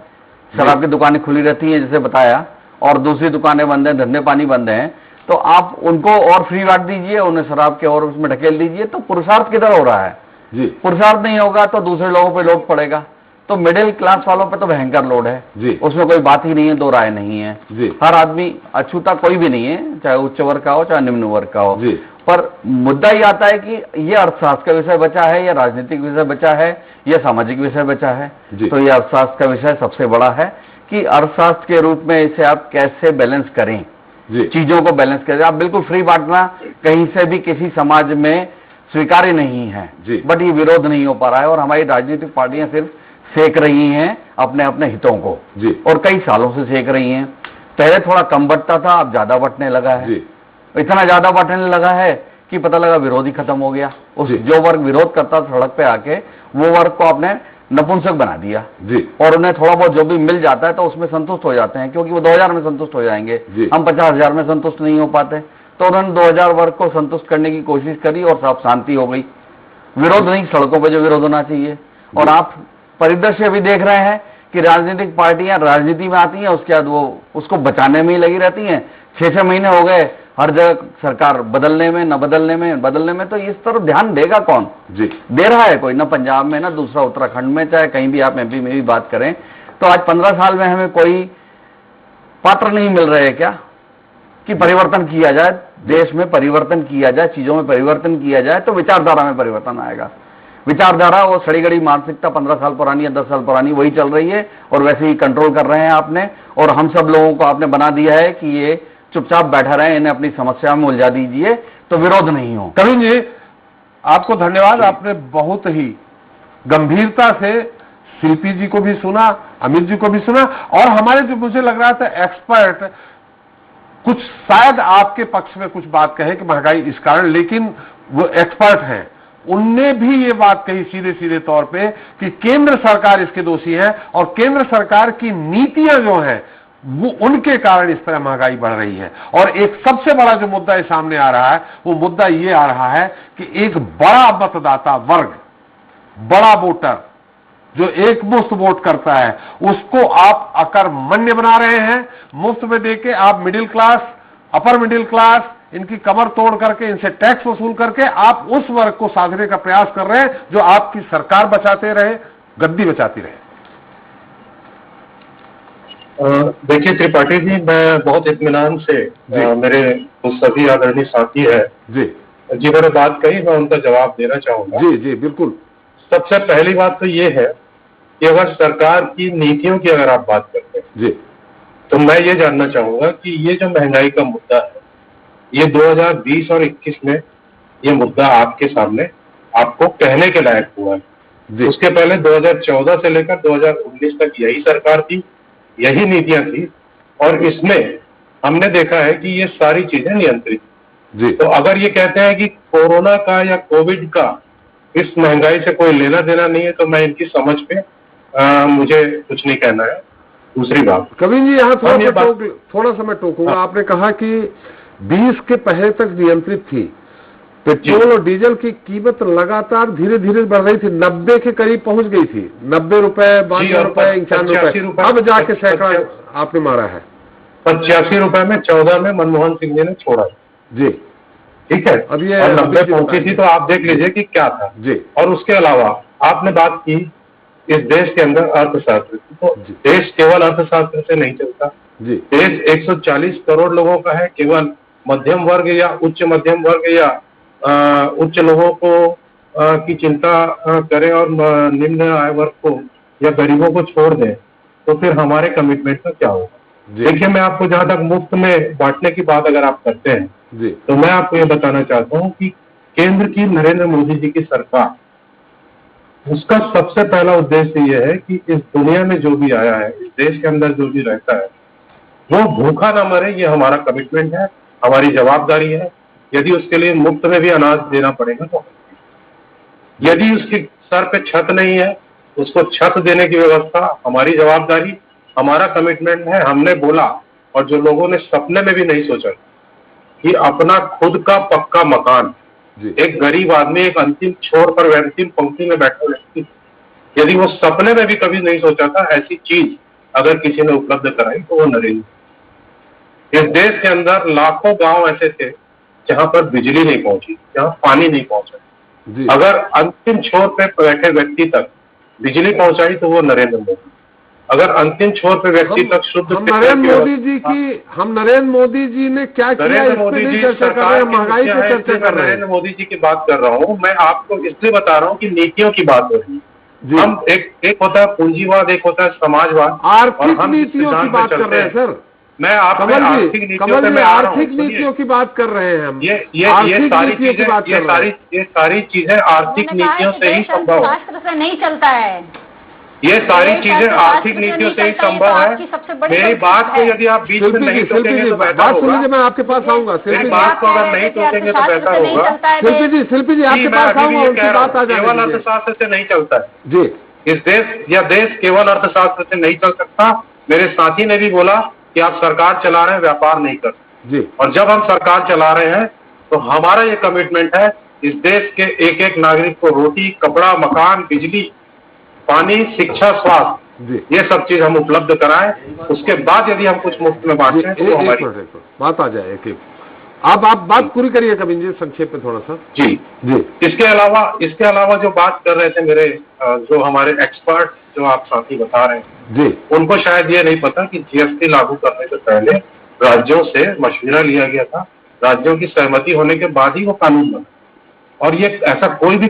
शराब की दुकानें खुली रहती हैं जैसे बताया, और दूसरी दुकानें बंद हैं, धंधे पानी बंद हैं। तो आप उनको और फ्री बांट दीजिए, उन्हें शराब के और उसमें ढकेल दीजिए, तो पुरुषार्थ किधर हो रहा है? जी, पुरुषार्थ नहीं होगा तो दूसरे लोगों पे लोड पड़ेगा। तो मिडिल क्लास वालों पे तो भयंकर लोड है जी, उसमें कोई बात ही नहीं है, दो राय नहीं है जी। हर आदमी अछूता कोई भी नहीं है, चाहे उच्च वर्ग का हो चाहे निम्न वर्ग का हो जी। पर मुद्दा ये आता है कि ये अर्थशास्त्र का विषय बचा है, या राजनीतिक विषय बचा है, या सामाजिक विषय बचा है। तो ये अर्थशास्त्र का विषय सबसे बड़ा है कि अर्थशास्त्र के रूप में इसे आप कैसे बैलेंस करें, चीजों को बैलेंस करें। आप बिल्कुल फ्री बांटना कहीं से भी किसी समाज में स्वीकार्य नहीं है, बट ये विरोध नहीं हो पा रहा है और हमारी राजनीतिक पार्टियां सिर्फ सेक रही हैं अपने अपने हितों को, और कई सालों से सेक रही हैं। पहले थोड़ा कम बंटता था, अब ज्यादा बंटने लगा है, इतना ज्यादा बंटने लगा है कि पता लगा विरोध ही खत्म हो गया। उस जो वर्ग विरोध करता था सड़क पे आके, वो वर्ग को आपने नपुंसक बना दिया और उन्हें थोड़ा बहुत जो भी मिल जाता है तो उसमें संतुष्ट हो जाते हैं, क्योंकि वो 2000 में संतुष्ट हो जाएंगे, हम 50,000 में संतुष्ट नहीं हो पाते। तो उन्होंने 2000 वर्ग को संतुष्ट करने की कोशिश करी और सब शांति हो गई। विरोध नहीं, सड़कों पर जो विरोध होना चाहिए। और आप परिदृश्य भी देख रहे हैं कि राजनीतिक पार्टियां राजनीति में आती हैं, उसके बाद वो उसको बचाने में ही लगी रहती हैं। 6-6 महीने हो गए हर जगह सरकार बदलने में, न बदलने में, तो इस तरफ ध्यान देगा कौन? दे रहा है कोई, न पंजाब में, न दूसरा उत्तराखंड में, चाहे कहीं भी आप एमपी में भी बात करें। तो आज 15 साल में हमें कोई पात्र नहीं मिल रहे क्या कि परिवर्तन किया जाए, देश में परिवर्तन किया जाए, चीजों में परिवर्तन किया जाए, तो विचारधारा में परिवर्तन आएगा। विचारधारा वो सड़ी गड़ी मानसिकता 15 साल पुरानी या 10 साल पुरानी वही चल रही है और वैसे ही कंट्रोल कर रहे हैं आपने, और हम सब लोगों को आपने बना दिया है कि ये चुपचाप बैठा रहे, इन्हें अपनी समस्या में उलझा दीजिए तो विरोध नहीं हो। कविन जी, आपको धन्यवाद। आपने बहुत ही गंभीरता से शिल्पी जी को भी सुना, अमित जी को भी सुना, और हमारे जो मुझे लग रहा था एक्सपर्ट कुछ शायद आपके पक्ष में कुछ बात कहे कि महंगाई इस कारण, लेकिन वो एक्सपर्ट हैं, उनने भी ये बात कही सीधे सीधे तौर पे कि केंद्र सरकार इसके दोषी है और केंद्र सरकार की नीतियां जो हैं वो उनके कारण इस तरह महंगाई बढ़ रही है। और एक सबसे बड़ा जो मुद्दा ये सामने आ रहा है, वो मुद्दा ये आ रहा है कि एक बड़ा मतदाता वर्ग, बड़ा वोटर जो एक मुफ्त वोट करता है, उसको आप अकर्मण्य बना रहे हैं। मुफ्त में देके आप middle class, upper middle class, इनकी कमर तोड़ करके, इनसे टैक्स वसूल करके आप उस वर्ग को साधने का प्रयास कर रहे हैं जो आपकी सरकार बचाते रहे, गद्दी बचाती रहे। देखिए त्रिपाठी जी, मैं बहुत इत्मीनान से मेरे तो सभी आदरणीय साथी है जिन्होंने बात कही, मैं उनका जवाब देना चाहूंगा। जी बिल्कुल। सबसे पहली बात तो ये है कि अगर सरकार की नीतियों की अगर आप बात करते हैं तो मैं ये जानना चाहूंगा कि ये जो महंगाई का मुद्दा है, ये 2020 और 21 में ये मुद्दा आपके सामने आपको कहने के लायक हुआ है। उसके पहले 2014 से लेकर 2019 तक यही सरकार थी, यही नीतियां थी, और इसमें हमने देखा है कि ये सारी चीजें नियंत्रित। तो अगर ये कहते हैं कि कोरोना का या कोविड का इस महंगाई से कोई लेना देना नहीं है, तो मैं इनकी समझ पे मुझे कुछ नहीं कहना है। दूसरी बात, कविन जी यहाँ थोड़ा सा मैं टोकूंगा। आपने कहा कि 20 के पहले तक नियंत्रित थी, पेट्रोल और डीजल की कीमत लगातार धीरे धीरे बढ़ रही थी, 90 के करीब पहुंच गई थी, 90 रुपए, 92 रुपए, 95 रुपए, अब जाके सैकड़ा आपने मारा है। 85 रुपए में 14 में मनमोहन सिंह जी ने छोड़ा जी, ठीक है। अब ये 90 पहुंची थी, तो आप देख लीजिए कि क्या था जी। और उसके अलावा आपने बात की इस देश के अंदर अर्थशास्त्र की, तो देश केवल अर्थशास्त्र से नहीं चलता जी। देश 140 करोड़ लोगों का है, केवल मध्यम वर्ग या उच्च मध्यम वर्ग या उच्च लोगों को की चिंता करें और निम्न आय वर्ग को या गरीबों को छोड़ दें, तो फिर हमारे कमिटमेंट का क्या होगा। देखिए, मैं आपको जहां तक मुफ्त में बांटने की बात अगर आप करते हैं तो मैं आपको ये बताना चाहता हूं कि केंद्र की नरेंद्र मोदी जी की सरकार, उसका सबसे पहला उद्देश्य ये है कि इस दुनिया में जो भी आया है, इस देश के अंदर जो भी रहता है, वो भूखा ना मरे। ये हमारा कमिटमेंट है, हमारी जवाबदारी है। यदि उसके लिए मुफ्त में भी अनाज देना पड़ेगा तो, यदि उसके सर पे छत नहीं है, उसको छत देने की व्यवस्था हमारी जवाबदारी, हमारा कमिटमेंट है। हमने बोला, और जो लोगों ने सपने में भी नहीं सोचा कि अपना खुद का पक्का मकान, एक गरीब आदमी, एक अंतिम छोर पर, अंतिम पंक्ति में बैठा व्यक्ति, यदि वो सपने में भी कभी नहीं सोचा था, ऐसी चीज अगर किसी ने उपलब्ध कराई तो वो नरेंद्र। इस देश के अंदर लाखों गांव ऐसे थे जहां पर बिजली नहीं पहुंची, जहां पानी नहीं पहुंचा। अगर अंतिम छोर पे बैठे व्यक्ति तक बिजली पहुंचाई तो वो नरेंद्र मोदी। अगर अंतिम छोर पे व्यक्ति तक शुद्ध नरेंद्र मोदी जी ने क्या किया, नरेंद्र मोदी जी सरकार महंगाई पे चर्चा कर रहे हैं। नरेंद्र मोदी जी की बात कर रहा हूँ मैं, आपको इसलिए बता रहा हूँ कि नीतियों की बात हो रही है। हम एक होता है पूंजीवाद, एक होता है समाजवाद, आर्थिक नीतियों की बात कर रहे हैं सर। मैं आपको आर्थिक नीतियों से आर्थिक नीतियों की बात कर रहे हैं हम। ये सारी चीजें आर्थिक नीतियों से ही संभव है। शास्त्र से नहीं चलता है, ये सारी चीजें आर्थिक नीतियों से ही संभव है। मेरी बात को यदि आप बीच में नहीं टोकेंगे तो बेहतर होगा। मैं आपके पास आऊंगा। मेरी बात को अगर नहीं टोकेंगे तो बेहतर होगा। शिल्पी जी आपके पास आऊंगा, उनकी बात आ जाएगी। केवल अर्थशास्त्र से नहीं चलता है जी। इस देश केवल अर्थशास्त्र से नहीं चल सकता। मेरे साथी ने भी बोला कि आप सरकार चला रहे हैं, व्यापार नहीं कर जी। और जब हम सरकार चला रहे हैं तो हमारा ये कमिटमेंट है इस देश के एक एक नागरिक को रोटी, कपड़ा, मकान, बिजली, पानी, शिक्षा, स्वास्थ्य, ये सब चीज हम उपलब्ध कराएं। उसके बाद यदि हम कुछ मुफ्त में बांटें तो हमारी बात आ जाए। आप बात पूरी करिए कविन जी, संक्षेप में थोड़ा सा। जी। इसके अलावा जो बात कर रहे थे मेरे जो हमारे एक्सपर्ट जो आप साथी बता रहे हैं जी, उनको शायद ये नहीं पता कि जीएसटी लागू करने से पहले राज्यों से मशविरा लिया गया था। राज्यों की सहमति होने के बाद ही वो कानून बना, और ये ऐसा कोई भी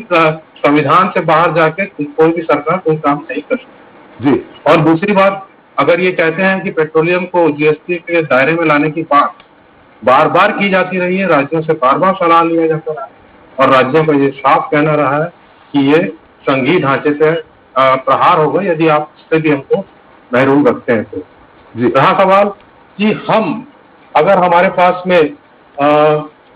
संविधान से बाहर जाके कोई भी सरकार कोई काम नहीं कर सकती जी। और दूसरी बात, अगर ये कहते हैं कि पेट्रोलियम को जीएसटी के दायरे में लाने की बात बार बार की जाती रही है, राज्यों से बार बार सलाह लिया जाता रहा और राज्यों का ये साफ कहना रहा है कि ये संघीय ढांचे से प्रहार होगा यदि आप इससे भी हमको महरूम रखते हैं तो। रहा सवाल कि हम अगर हमारे पास में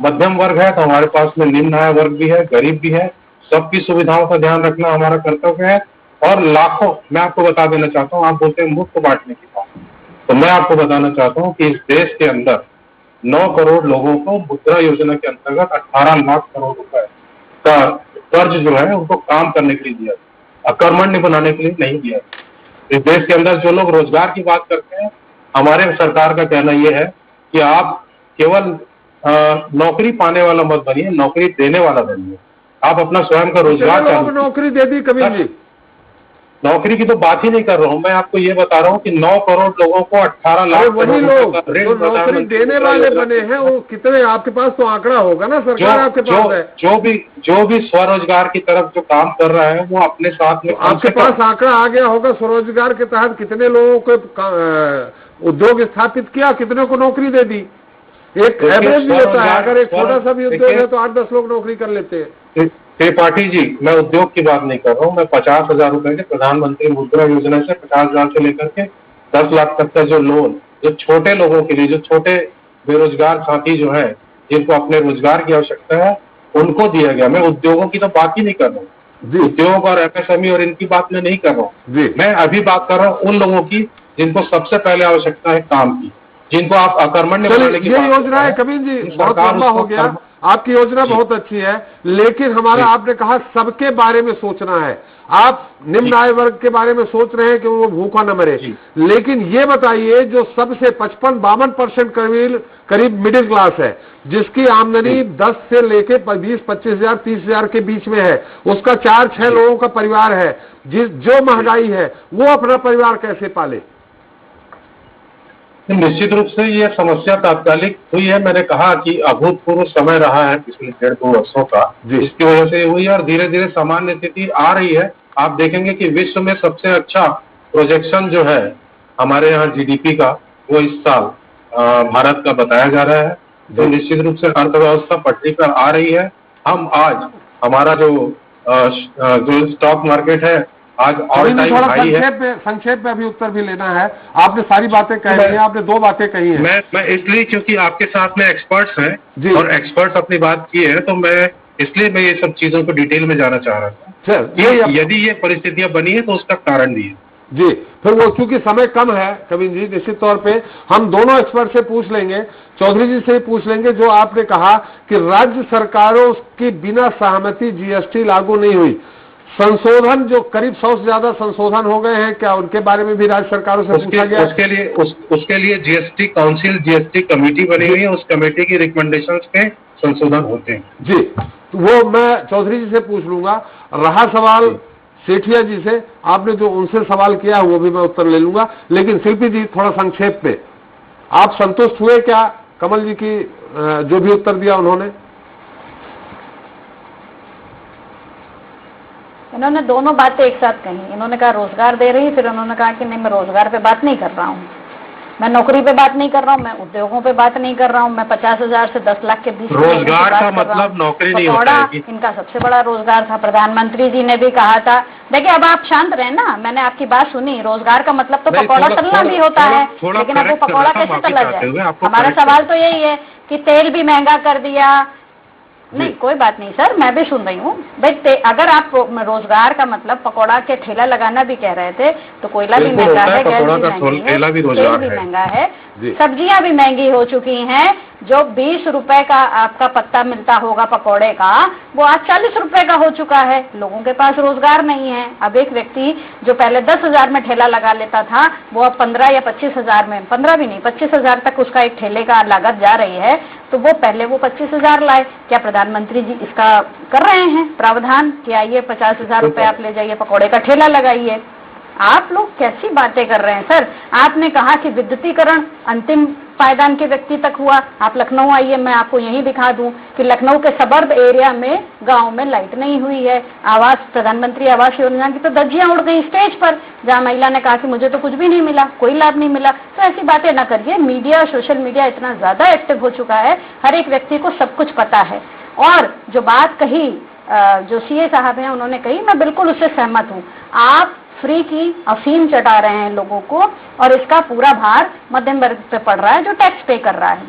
मध्यम वर्ग है तो हमारे पास में निम्न आय वर्ग भी है, गरीब भी है, सबकी सुविधाओं का ध्यान रखना हमारा कर्तव्य है। और लाखों, मैं आपको बता देना चाहता हूँ, आप बोलते हैं मुफ्त बांटने की बात, तो मैं आपको बताना चाहता हूँ कि इस देश के अंदर 9 करोड़ लोगों को मुद्रा योजना के अंतर्गत 18 लाख करोड़ रुपए का कर्ज जो है उनको काम करने के लिए दिया, अकर्मण्य बनाने के लिए नहीं दिया। इस देश के अंदर जो लोग रोजगार की बात करते हैं, हमारे सरकार का कहना यह है कि आप केवल नौकरी पाने वाला मत बनिए, नौकरी देने वाला बनिए। आप अपना स्वयं का रोजगार चालू। नौकरी दे दी कभी जी? नौकरी की तो बात ही नहीं कर रहा हूँ, मैं आपको ये बता रहा हूँ कि 9 करोड़ लोगों को 18 लाख वही लोग जो नौकरी देने वाले बने हैं वो कितने? आपके पास तो आंकड़ा होगा ना, सरकार आपके पास है। जो भी स्वरोजगार की तरफ जो काम कर रहा है वो अपने साथ में, आपके पास आंकड़ा आ गया होगा स्वरोजगार के तहत कितने लोगों को उद्योग स्थापित किया, कितने को नौकरी दे दी। एक एवरेज भी होता है, अगर एक छोटा सा भी उद्योग है तो 8-10 लोग नौकरी कर लेते हैं। त्रिपाठी जी, मैं उद्योग की बात नहीं कर रहा हूँ, मैं 50,000 रुपए के प्रधानमंत्री मुद्रा योजना से 50,000 से लेकर के 10 लाख तक का जो लोन, जो छोटे लोगों के लिए, जो छोटे बेरोजगार साथी जो है जिनको अपने रोजगार की आवश्यकता है, उनको दिया गया। मैं उद्योगों की तो बात ही नहीं कर रहा हूँ, उद्योग और एमएसएमई और इनकी बात मैं नहीं कर रहा हूँ। मैं अभी बात कर रहा हूँ उन लोगों की जिनको सबसे पहले आवश्यकता है काम की, जिनको आप अकर्मण्य बनाने की ये योजना है। कबीर जी बहुत लंबा हो गया, आपकी योजना बहुत अच्छी है, लेकिन हमारा आपने कहा सबके बारे में सोचना है। आप निम्न आय वर्ग के बारे में सोच रहे हैं कि वो भूखा न मरे, लेकिन ये बताइए जो सबसे 55-52% करीब मिडिल क्लास है, जिसकी आमदनी 10 से लेके 20-25 हजार 30 हजार के बीच में है, उसका 4-6 लोगों का परिवार है, जो महंगाई है वो अपना परिवार कैसे पाले? निश्चित रूप से ये समस्या तात्कालिक हुई है। मैंने कहा कि अभूतपूर्व समय रहा है पिछले 1.5-2 वर्षों का, जिसकी वजह से हुई है और धीरे धीरे सामान्य स्थिति आ रही है। आप देखेंगे कि विश्व में सबसे अच्छा प्रोजेक्शन जो है हमारे यहाँ जीडीपी का, वो इस साल भारत का बताया जा रहा है। तो निश्चित रूप से अर्थव्यवस्था पटरी पर आ रही है। हम आज हमारा जो स्टॉक मार्केट है आज ऑल टाइम हाई है। संक्षेप में अभी उत्तर भी लेना है, आपने सारी बातें कही हैं, आपने 2 बातें कही हैं। मैं इसलिए क्योंकि आपके साथ में एक्सपर्ट्स हैं और एक्सपर्ट्स अपनी बात की है, तो मैं इसलिए मैं ये सब चीजों को डिटेल में जाना चाह रहा था। यदि ये परिस्थितियां बनी है तो उसका कारण भी है जी। फिर वो क्योंकि समय कम है कविन जी, निश्चित तौर पे हम दोनों एक्सपर्ट से पूछ लेंगे, चौधरी जी से पूछ लेंगे। जो आपने कहा कि राज्य सरकारों की बिना सहमति जीएसटी लागू नहीं हुई, संशोधन जो करीब 100 से ज्यादा संशोधन हो गए हैं, क्या उनके बारे में भी राज्य सरकारों से पूछा गया? उसके लिए जीएसटी काउंसिल, जीएसटी कमेटी बनी हुई है, उस कमेटी की रिकमेंडेशंस पे संशोधन होते हैं। जी, तो वो मैं चौधरी जी से पूछ लूंगा। रहा सवाल सेठिया जी से, आपने जो उनसे सवाल किया वो भी मैं उत्तर ले लूंगा, लेकिन शिल्पी जी थोड़ा संक्षेप में, आप संतुष्ट हुए क्या कमल जी की जो भी उत्तर दिया उन्होंने? इन्होंने दोनों बातें एक साथ कही। इन्होंने कहा रोजगार दे रही, फिर उन्होंने कहा कि नहीं मैं रोजगार पे बात नहीं कर रहा हूँ, मैं नौकरी पे बात नहीं कर रहा हूँ, मैं उद्योगों पे बात नहीं कर रहा हूँ, मैं 50,000 से 10 लाख के बीच रोजगार का मतलब नौकरी नहीं होता है। इनका सबसे बड़ा रोजगार था। प्रधानमंत्री जी ने भी कहा था, देखिए अब आप शांत रहे ना, मैंने आपकी बात सुनी, रोजगार का मतलब तो पकौड़ा तलना भी होता है, लेकिन अब वो पकौड़ा कैसे तला जाए? हमारा सवाल तो यही है कि तेल भी महंगा कर दिया। नहीं कोई बात नहीं सर, मैं भी सुन रही हूँ भाई। अगर आप रोजगार का मतलब पकौड़ा के ठेला लगाना भी कह रहे थे, तो कोयला भी महंगा है, गैस भी महंगी है, तेल भी महंगा है, सब्जियां भी महंगी हो चुकी हैं। जो 20 रुपए का आपका पत्ता मिलता होगा पकौड़े का, वो आज 40 रुपए का हो चुका है। लोगों के पास रोजगार नहीं है। अब एक व्यक्ति जो पहले 10,000 में ठेला लगा लेता था, वो अब 15 या 25,000 में, 15 भी नहीं 25,000 तक उसका एक ठेले का लागत जा रही है, तो वो पहले वो 25,000 लाए। क्या प्रधानमंत्री जी इसका कर रहे हैं प्रावधान कि आइए 50,000 रुपए आप ले जाइए, पकौड़े का ठेला लगाइए? आप लोग कैसी बातें कर रहे हैं सर? आपने कहा कि विद्युतीकरण अंतिम पायदान के व्यक्ति तक हुआ। आप लखनऊ आइए, मैं आपको यही दिखा दूं कि लखनऊ के सबर्ब एरिया में गांव में लाइट नहीं हुई है। आवास, प्रधानमंत्री आवास योजना की तो धज्जियां उड़ गई स्टेज पर, जहां महिला ने कहा कि मुझे तो कुछ भी नहीं मिला, कोई लाभ नहीं मिला। तो ऐसी बातें ना करिए। मीडिया, सोशल मीडिया इतना ज्यादा एक्टिव हो चुका है, हर एक व्यक्ति को सब कुछ पता है। और जो बात कही जो सीए साहब हैं उन्होंने कही, मैं बिल्कुल उससे सहमत हूँ। आप फ्री की अफीम चटा रहे हैं लोगों को, और इसका पूरा भार मध्यम वर्ग पे पड़ रहा है जो टैक्स पे कर रहा है।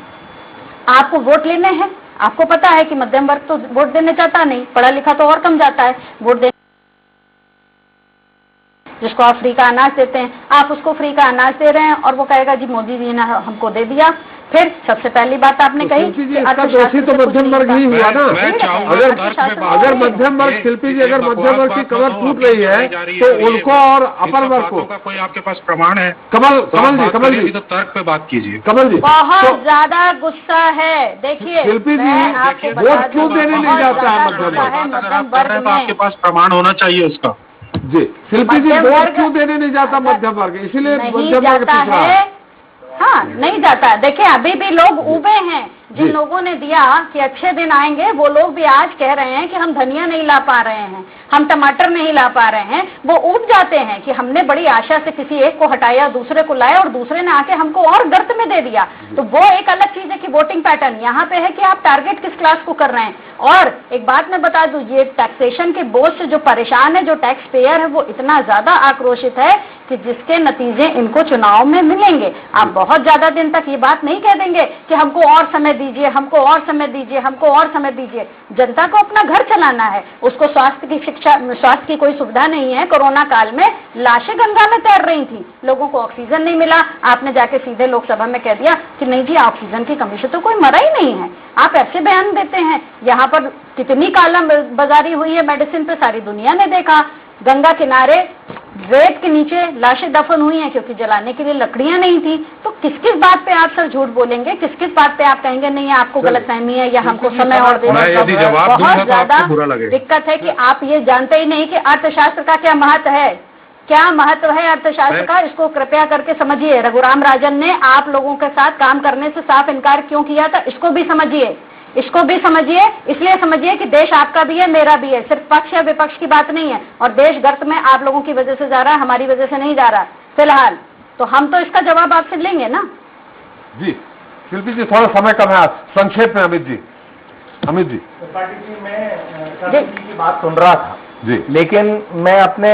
आपको वोट लेने हैं, आपको पता है कि मध्यम वर्ग तो वोट देने चाहता नहीं, पढ़ा लिखा तो और कम जाता है वोट देने। जिसको आप फ्री का अनाज देते हैं, आप उसको फ्री का अनाज दे रहे हैं, और वो कहेगा जी मोदी जी ने हमको दे दिया। फिर सबसे पहली बात आपने कही कि दोषी तो मध्यम वर्ग नहीं हुआ ना। अगर मध्यम वर्ग, शिल्पी जी अगर मध्यम वर्ग की कमर टूट रही है तो उनको और अपर वर्ग को कोई आपके पास प्रमाण है? कमल जी तो तर्क पे बात कीजिए। कमल जी बहुत ज्यादा गुस्सा है। देखिए शिल्पी जी, वोट क्यों देने नहीं जाता है मध्यम वर्ग? आपके पास प्रमाण होना चाहिए उसका। जी शिल्पी जी, वोट क्यों देने नहीं जाता मध्यम वर्ग? इसीलिए मध्यम वर्ग पूछ रहा है। हाँ नहीं जाता। देखिए अभी भी लोग उबे हैं। जिन लोगों ने दिया कि अच्छे दिन आएंगे, वो लोग भी आज कह रहे हैं कि हम धनिया नहीं ला पा रहे हैं, हम टमाटर नहीं ला पा रहे हैं। वो उब जाते हैं कि हमने बड़ी आशा से किसी एक को हटाया, दूसरे को लाया, और दूसरे ने आके हमको और गर्त में दे दिया। तो वो एक अलग चीज है कि वोटिंग पैटर्न यहाँ पे है कि आप टारगेट किस क्लास को कर रहे हैं। और एक बात मैं बता दूं, ये टैक्सेशन के बोझ से जो परेशान है, जो टैक्स पेयर है, वो इतना ज्यादा आक्रोशित है कि जिसके नतीजे इनको चुनाव में मिलेंगे। आप बहुत ज्यादा दिन तक ये बात नहीं कह देंगे कि हमको और समय दीजिए, हमको और समय दीजिए, हमको और समय दीजिए। जनता को अपना घर चलाना है, उसको स्वास्थ्य की शिक्षा, स्वास्थ्य की कोई सुविधा नहीं है। कोरोना काल में लाशें गंगा में तैर रही थी, लोगों को ऑक्सीजन नहीं मिला। आपने जाके सीधे लोकसभा में कह दिया कि नहीं जी ऑक्सीजन की कमी से तो कोई मरा ही नहीं है। आप ऐसे बयान देते हैं। यहाँ पर कितनी काला बाजारी हुई है मेडिसिन पे, सारी दुनिया ने देखा। गंगा किनारे रेत के नीचे लाशें दफन हुई हैं क्योंकि जलाने के लिए लकड़ियां नहीं थी। तो किस किस बात पे आप सर झूठ बोलेंगे? किस किस बात पे आप कहेंगे नहीं आपको गलतफहमी है या हमको समय और देना? बहुत ज्यादा दिक्कत है कि आप ये जानते ही नहीं कि अर्थशास्त्र का क्या महत्व है, क्या महत्व है अर्थशास्त्र का। इसको कृपया करके समझिए। रघुराम राजन ने आप लोगों के साथ काम करने से साफ इनकार क्यों किया था, इसको भी समझिए, इसको भी समझिए। इसलिए समझिए कि देश आपका भी है, मेरा भी है, सिर्फ पक्ष या विपक्ष की बात नहीं है। और देश गर्त में आप लोगों की वजह से जा रहा है, हमारी वजह से नहीं जा रहा फिलहाल। तो हम तो इसका जवाब आपसे लेंगे ना। जी शिल्पी जी थोड़ा समय कम है, संक्षेप में। अमित जी त्रिपाठी जी, मैं की बात सुन रहा था जी, लेकिन मैं अपने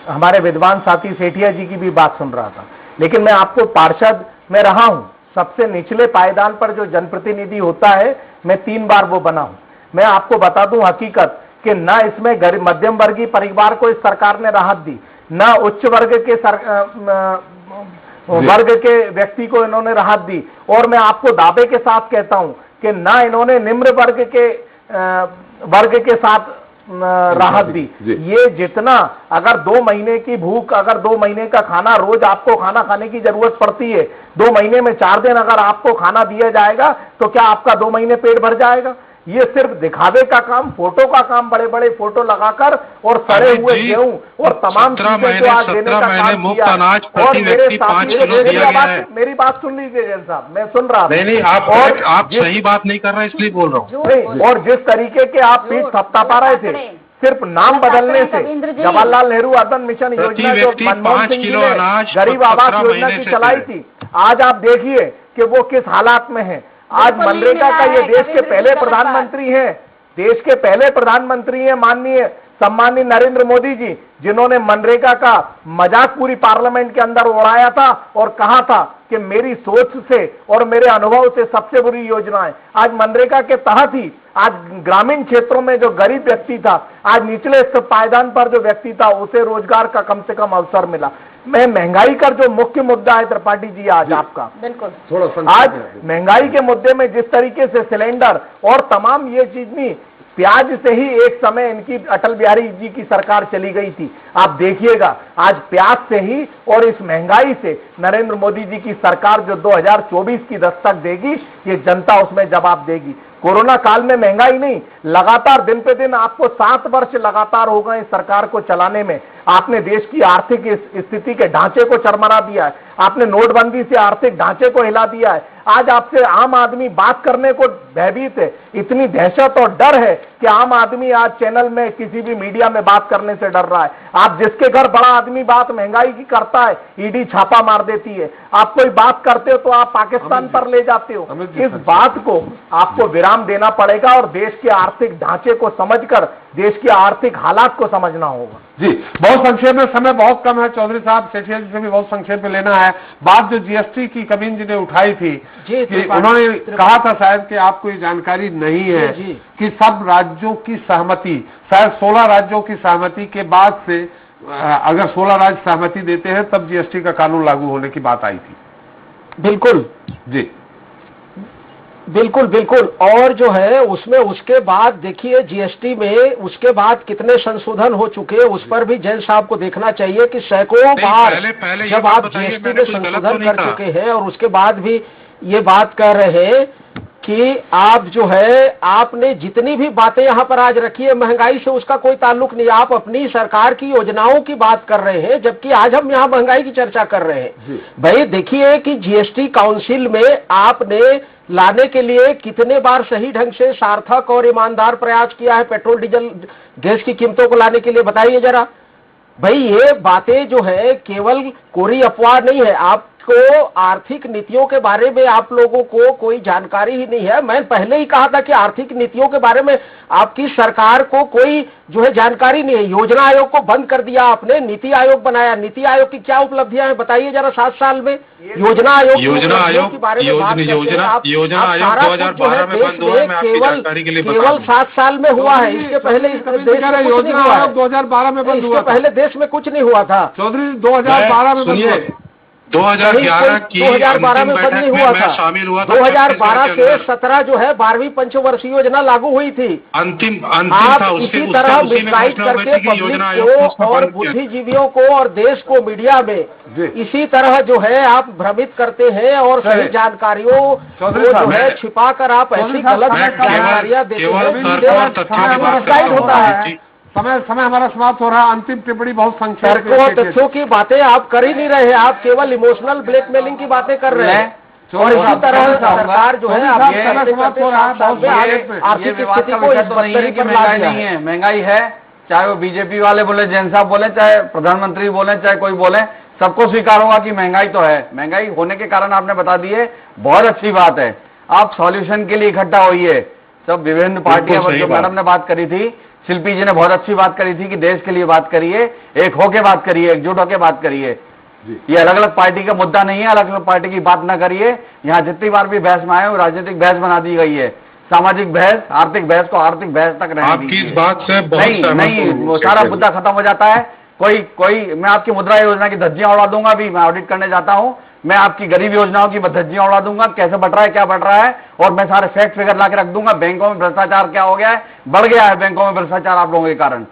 हमारे विद्वान साथी सेठिया जी की भी बात सुन रहा था। लेकिन मैं आपको पार्षद में रहा हूं, सबसे निचले पायदान पर जो जनप्रतिनिधि होता है, मैं 3 बार वो बना हूं। मैं आपको बता दूं हकीकत कि ना इसमें गरीब मध्यम वर्गीय परिवार को इस सरकार ने राहत दी, ना उच्च वर्ग के वर्ग के व्यक्ति को इन्होंने राहत दी। और मैं आपको दावे के साथ कहता हूं कि ना इन्होंने निम्न वर्ग के साथ राहत दी। ये जितना, अगर 2 महीने की भूख, अगर 2 महीने का खाना, रोज आपको खाना खाने की जरूरत पड़ती है, 2 महीने में 4 दिन अगर आपको खाना दिया जाएगा तो क्या आपका 2 महीने पेट भर जाएगा? ये सिर्फ दिखावे का काम, फोटो का काम, बड़े बड़े फोटो लगाकर और सड़े हुए गेहूं और तमाम चीजें को आज देने का काम किया। और मेरे साथ मेरी बात सुन लीजिए जैन साहब, मैं सुन रहा हूं। नहीं, आप सही बात नहीं कर रहे इसलिए बोल रहा हूँ। और जिस तरीके के आप पीठ थपथपा रहे थे, सिर्फ नाम बदलने से, जवाहरलाल नेहरू अर्बन मिशन योजना जो मनमोहन सिंह जी ने गरीब आवास योजना की चलाई थी, आज आप देखिए कि वो किस हालात में है। आज मनरेगा का, ये देश के पहले प्रधानमंत्री हैं, देश के पहले प्रधानमंत्री हैं माननीय सम्मानित नरेंद्र मोदी जी, जिन्होंने मनरेगा का मजाक पूरी पार्लियामेंट के अंदर उड़ाया था और कहा था कि मेरी सोच से और मेरे अनुभव से सबसे बुरी योजना है। आज मनरेगा के तहत ही आज ग्रामीण क्षेत्रों में जो गरीब व्यक्ति था, आज निचले पायदान पर जो व्यक्ति था, उसे रोजगार का कम से कम अवसर मिला। मैं महंगाई का जो मुख्य मुद्दा है त्रिपाठी जी आज आपका, बिल्कुल आज महंगाई के मुद्दे में जिस तरीके से सिलेंडर और तमाम ये चीज नहीं, प्याज से ही एक समय इनकी अटल बिहारी जी की सरकार चली गई थी। आप देखिएगा आज प्याज से ही और इस महंगाई से नरेंद्र मोदी जी की सरकार जो 2024 की दस्तक देगी, ये जनता उसमें जवाब देगी। कोरोना काल में महंगाई नहीं, लगातार दिन पे दिन आपको 7 वर्ष लगातार हो गए सरकार को चलाने में। आपने देश की आर्थिक स्थिति के ढांचे को चरमरा दिया है, आपने नोटबंदी से आर्थिक ढांचे को हिला दिया है। आज आपसे आम आदमी बात करने को भयभीत है, इतनी दहशत और डर है कि आम आदमी आज चैनल में, किसी भी मीडिया में बात करने से डर रहा है। आप जिसके घर बड़ा आदमी बात महंगाई की करता है, ईडी छापा मार देती है। आप कोई बात करते हो तो आप पाकिस्तान पर ले जाते हो। इस बात को आपको विराम देना पड़ेगा और देश के आर्थिक ढांचे को समझकर देश के आर्थिक हालात को समझना होगा। जी, बहुत संक्षेप में, समय बहुत कम है। चौधरी साहब, सेठिया जी से भी बहुत संक्षेप में लेना है। बात जो जीएसटी की कबीर जी ने उठाई थी कि उन्होंने कहा था शायद कि आपको ये जानकारी नहीं है कि सब राज्यों की सहमति, शायद 16 राज्यों की सहमति के बाद से, अगर 16 राज्य सहमति देते हैं तब जीएसटी का कानून लागू होने की बात आई थी। बिल्कुल जी, बिल्कुल बिल्कुल। और जो है उसमें उसके बाद देखिए जीएसटी में उसके बाद कितने संशोधन हो चुके हैं, उस पर भी जैन साहब को देखना चाहिए कि सैकड़ों बार जब आप जीएसटी में संशोधन कर चुके हैं और उसके बाद भी ये बात कर रहे हैं कि आप जो है, आपने जितनी भी बातें यहाँ पर आज रखी है महंगाई से उसका कोई ताल्लुक नहीं। आप अपनी सरकार की योजनाओं की बात कर रहे हैं, जबकि आज हम यहाँ महंगाई की चर्चा कर रहे हैं। भाई देखिए कि जीएसटी काउंसिल में आपने लाने के लिए कितने बार सही ढंग से सार्थक और ईमानदार प्रयास किया है पेट्रोल डीजल गैस की कीमतों को लाने के लिए, बताइए जरा। भाई ये बातें जो है केवल कोरी अफवाह नहीं है। आपको आर्थिक नीतियों के बारे में आप लोगों को कोई जानकारी ही नहीं है। मैं पहले ही कहा था कि आर्थिक नीतियों के बारे में आपकी सरकार को कोई जो है जानकारी नहीं है। योजना आयोग को बंद कर दिया आपने, नीति आयोग बनाया। नीति आयोग की क्या उपलब्धियां हैं बताइए जरा। 7 साल में योजना आयोग के बारे में बात योजना आयोग 2012 में बंद हुआ है। मैं आपकी जानकारी के लिए बता दूं, केवल 7 साल में हुआ है। इसके पहले इस देश में योजना आयोग 2012 में बंद हुआ, पहले देश में कुछ नहीं हुआ था। चौधरी 2012 में बंद हुआ, 2011 की 2012 में बंद नहीं हुआ था, शामिल हुआ। 2012 से 17 जो है 12वीं पंचवर्षीय योजना लागू हुई थी। अंतिम आप था। इसी तरह मिसगाइड करके पब्लिक को और बुद्धिजीवियों को और देश को मीडिया में इसी तरह जो है आप भ्रमित करते हैं और सही जानकारियों को जो है छिपा कर आप ऐसी गलत जानकारियां देते हैं, होता है। समय हमारा समाप्त हो रहा है। अंतिम टिप्पणी बहुत संक्षेप में। तथ्यों की बातें आप कर ही नहीं रहे, आप केवल इमोशनल ब्लैकमेलिंग की बातें कर रहे हैं। और इसी तरह सरकार जो है आर्थिक स्थिति को इस बदतरी पर ला दिया है। महंगाई है, चाहे वो बीजेपी वाले बोले, जैन साहब बोले, चाहे प्रधानमंत्री बोले, चाहे कोई बोले, सबको स्वीकार होगा कि महंगाई तो है। महंगाई होने के कारण आपने बता दिए, बहुत अच्छी बात है। आप सॉल्यूशन के लिए इकट्ठा होइए, सब विभिन्न पार्टियां, जो मैडम ने बात करी थी, शिल्पी जी ने बहुत अच्छी बात करी थी कि देश के लिए बात करिए, एक होके बात करिए, एकजुट होके बात करिए। ये अलग अलग पार्टी का मुद्दा नहीं है, अलग अलग पार्टी की बात ना करिए। यहाँ जितनी बार भी बहस में आए हो, राजनीतिक बहस बना दी गई है। सामाजिक बहस, आर्थिक बहस को आर्थिक बहस तक रहने आपकी इस बात से नहीं, वो सारा मुद्दा खत्म हो जाता है। कोई मैं आपकी मुद्रा योजना की धज्जियां उड़ा दूंगा भी, मैं ऑडिट करने जाता हूँ मैं आपकी गरीब योजनाओं की धज्जियां उड़ा दूंगा, कैसे बढ़ रहा है, क्या बढ़ रहा है, और मैं सारे फैक्ट फिगर ला के रख दूंगा। बैंकों में भ्रष्टाचार क्या हो गया है, बढ़ गया है बैंकों में भ्रष्टाचार आप लोगों के कारण।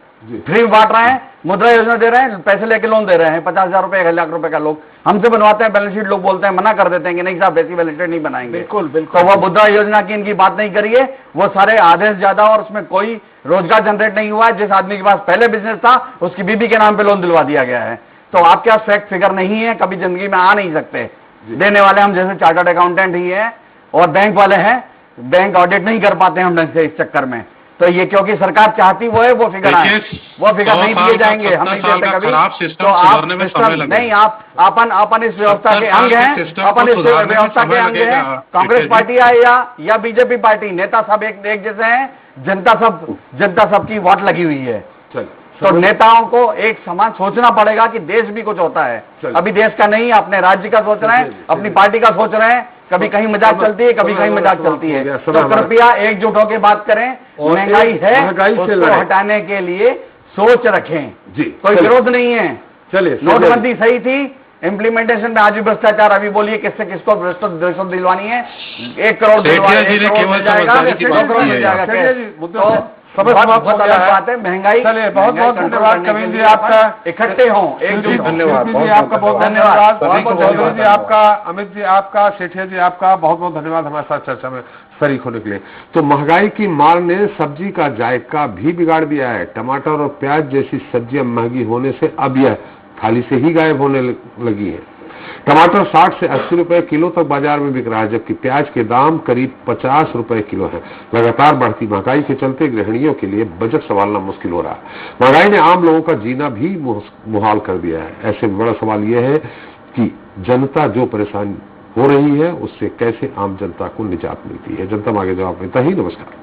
फ्री में बांट रहे हैं, मुद्रा योजना दे रहे हैं, पैसे लेके लोन दे रहे हैं, 50,000 रुपए 1 लाख रुपए का। लोग हमसे बनवाते हैं बैलेंस शीट, लोग बोलते हैं, मना कर देते हैं कि नहीं साहब ऐसी बैलेंस शीट नहीं बनाएंगे। बिल्कुल बिल्कुल। तो वो मुद्रा योजना की इनकी बात नहीं करिए, वो सारे आदेश ज्यादा और उसमें कोई रोजगार जनरेट नहीं हुआ है। जिस आदमी के पास पहले बिजनेस था उसकी बीबी के नाम पे लोन दिलवा दिया गया है। तो आपके पास फैक्ट फिगर नहीं है, कभी जिंदगी में आ नहीं सकते। देने वाले हम जैसे चार्टर्ड अकाउंटेंट ही हैं और बैंक वाले हैं, बैंक ऑडिट नहीं कर पाते हम ढंग से इस चक्कर में। तो ये क्योंकि सरकार चाहती वो है वो फिगर आए, वो फिगर नहीं दिए जाएंगे, हम नहीं देते कभी। तो आप सिस्टम नहीं, आप अपन इस व्यवस्था के अंग हैं, अपन इस व्यवस्था के अंग हैं। कांग्रेस पार्टी या बीजेपी पार्टी, नेता सब एक जैसे हैं, जनता सबकी वोट लगी हुई है। तो नेताओं को एक समान सोचना पड़ेगा कि देश भी कुछ होता है। अभी देश का नहीं, अपने राज्य का सोच रहे हैं, अपनी पार्टी का सोच रहे हैं। कभी कहीं मजाक चलती है, कभी कहीं मजाक चलती है। तो कृपया एकजुट होकर बात करें। महंगाई है, उसको हटाने के लिए सोच रखें जी, कोई विरोध नहीं है। चलिए, नोटबंदी सही थी, इम्प्लीमेंटेशन में आज भी भ्रष्टाचार। अभी बोलिए किससे किसको रिश्वत दिलवानी है, 1 करोड़ मिल जाएगा, 2 करोड़ मिल जाएगा। बहुत अलग बात है महंगाई। चलिए, बहुत बहुत धन्यवाद कविन जी आपका, इकट्ठे हों, एकजुट। धन्यवाद जी आपका, बहुत धन्यवाद। चौधरी जी आपका, अमित जी आपका, सेठिया जी आपका बहुत बहुत धन्यवाद हमारे साथ चर्चा में शरीक होने के लिए। तो महंगाई की मार ने सब्जी का जायका भी बिगाड़ दिया है। टमाटर और प्याज जैसी सब्जियां महंगी होने से अब यह थाली से ही गायब होने लगी है। टमाटर 60 से 80 रुपए किलो तक बाजार में बिक रहा है, जबकि प्याज के दाम करीब 50 रुपए किलो है। लगातार बढ़ती महंगाई के चलते गृहिणियों के लिए बजट संभालना मुश्किल हो रहा है। महंगाई ने आम लोगों का जीना भी मुहाल कर दिया है। ऐसे में बड़ा सवाल यह है कि जनता जो परेशान हो रही है उससे कैसे आम जनता को निजात मिलती है। जनता मांगे जवाब देता ही। नमस्कार।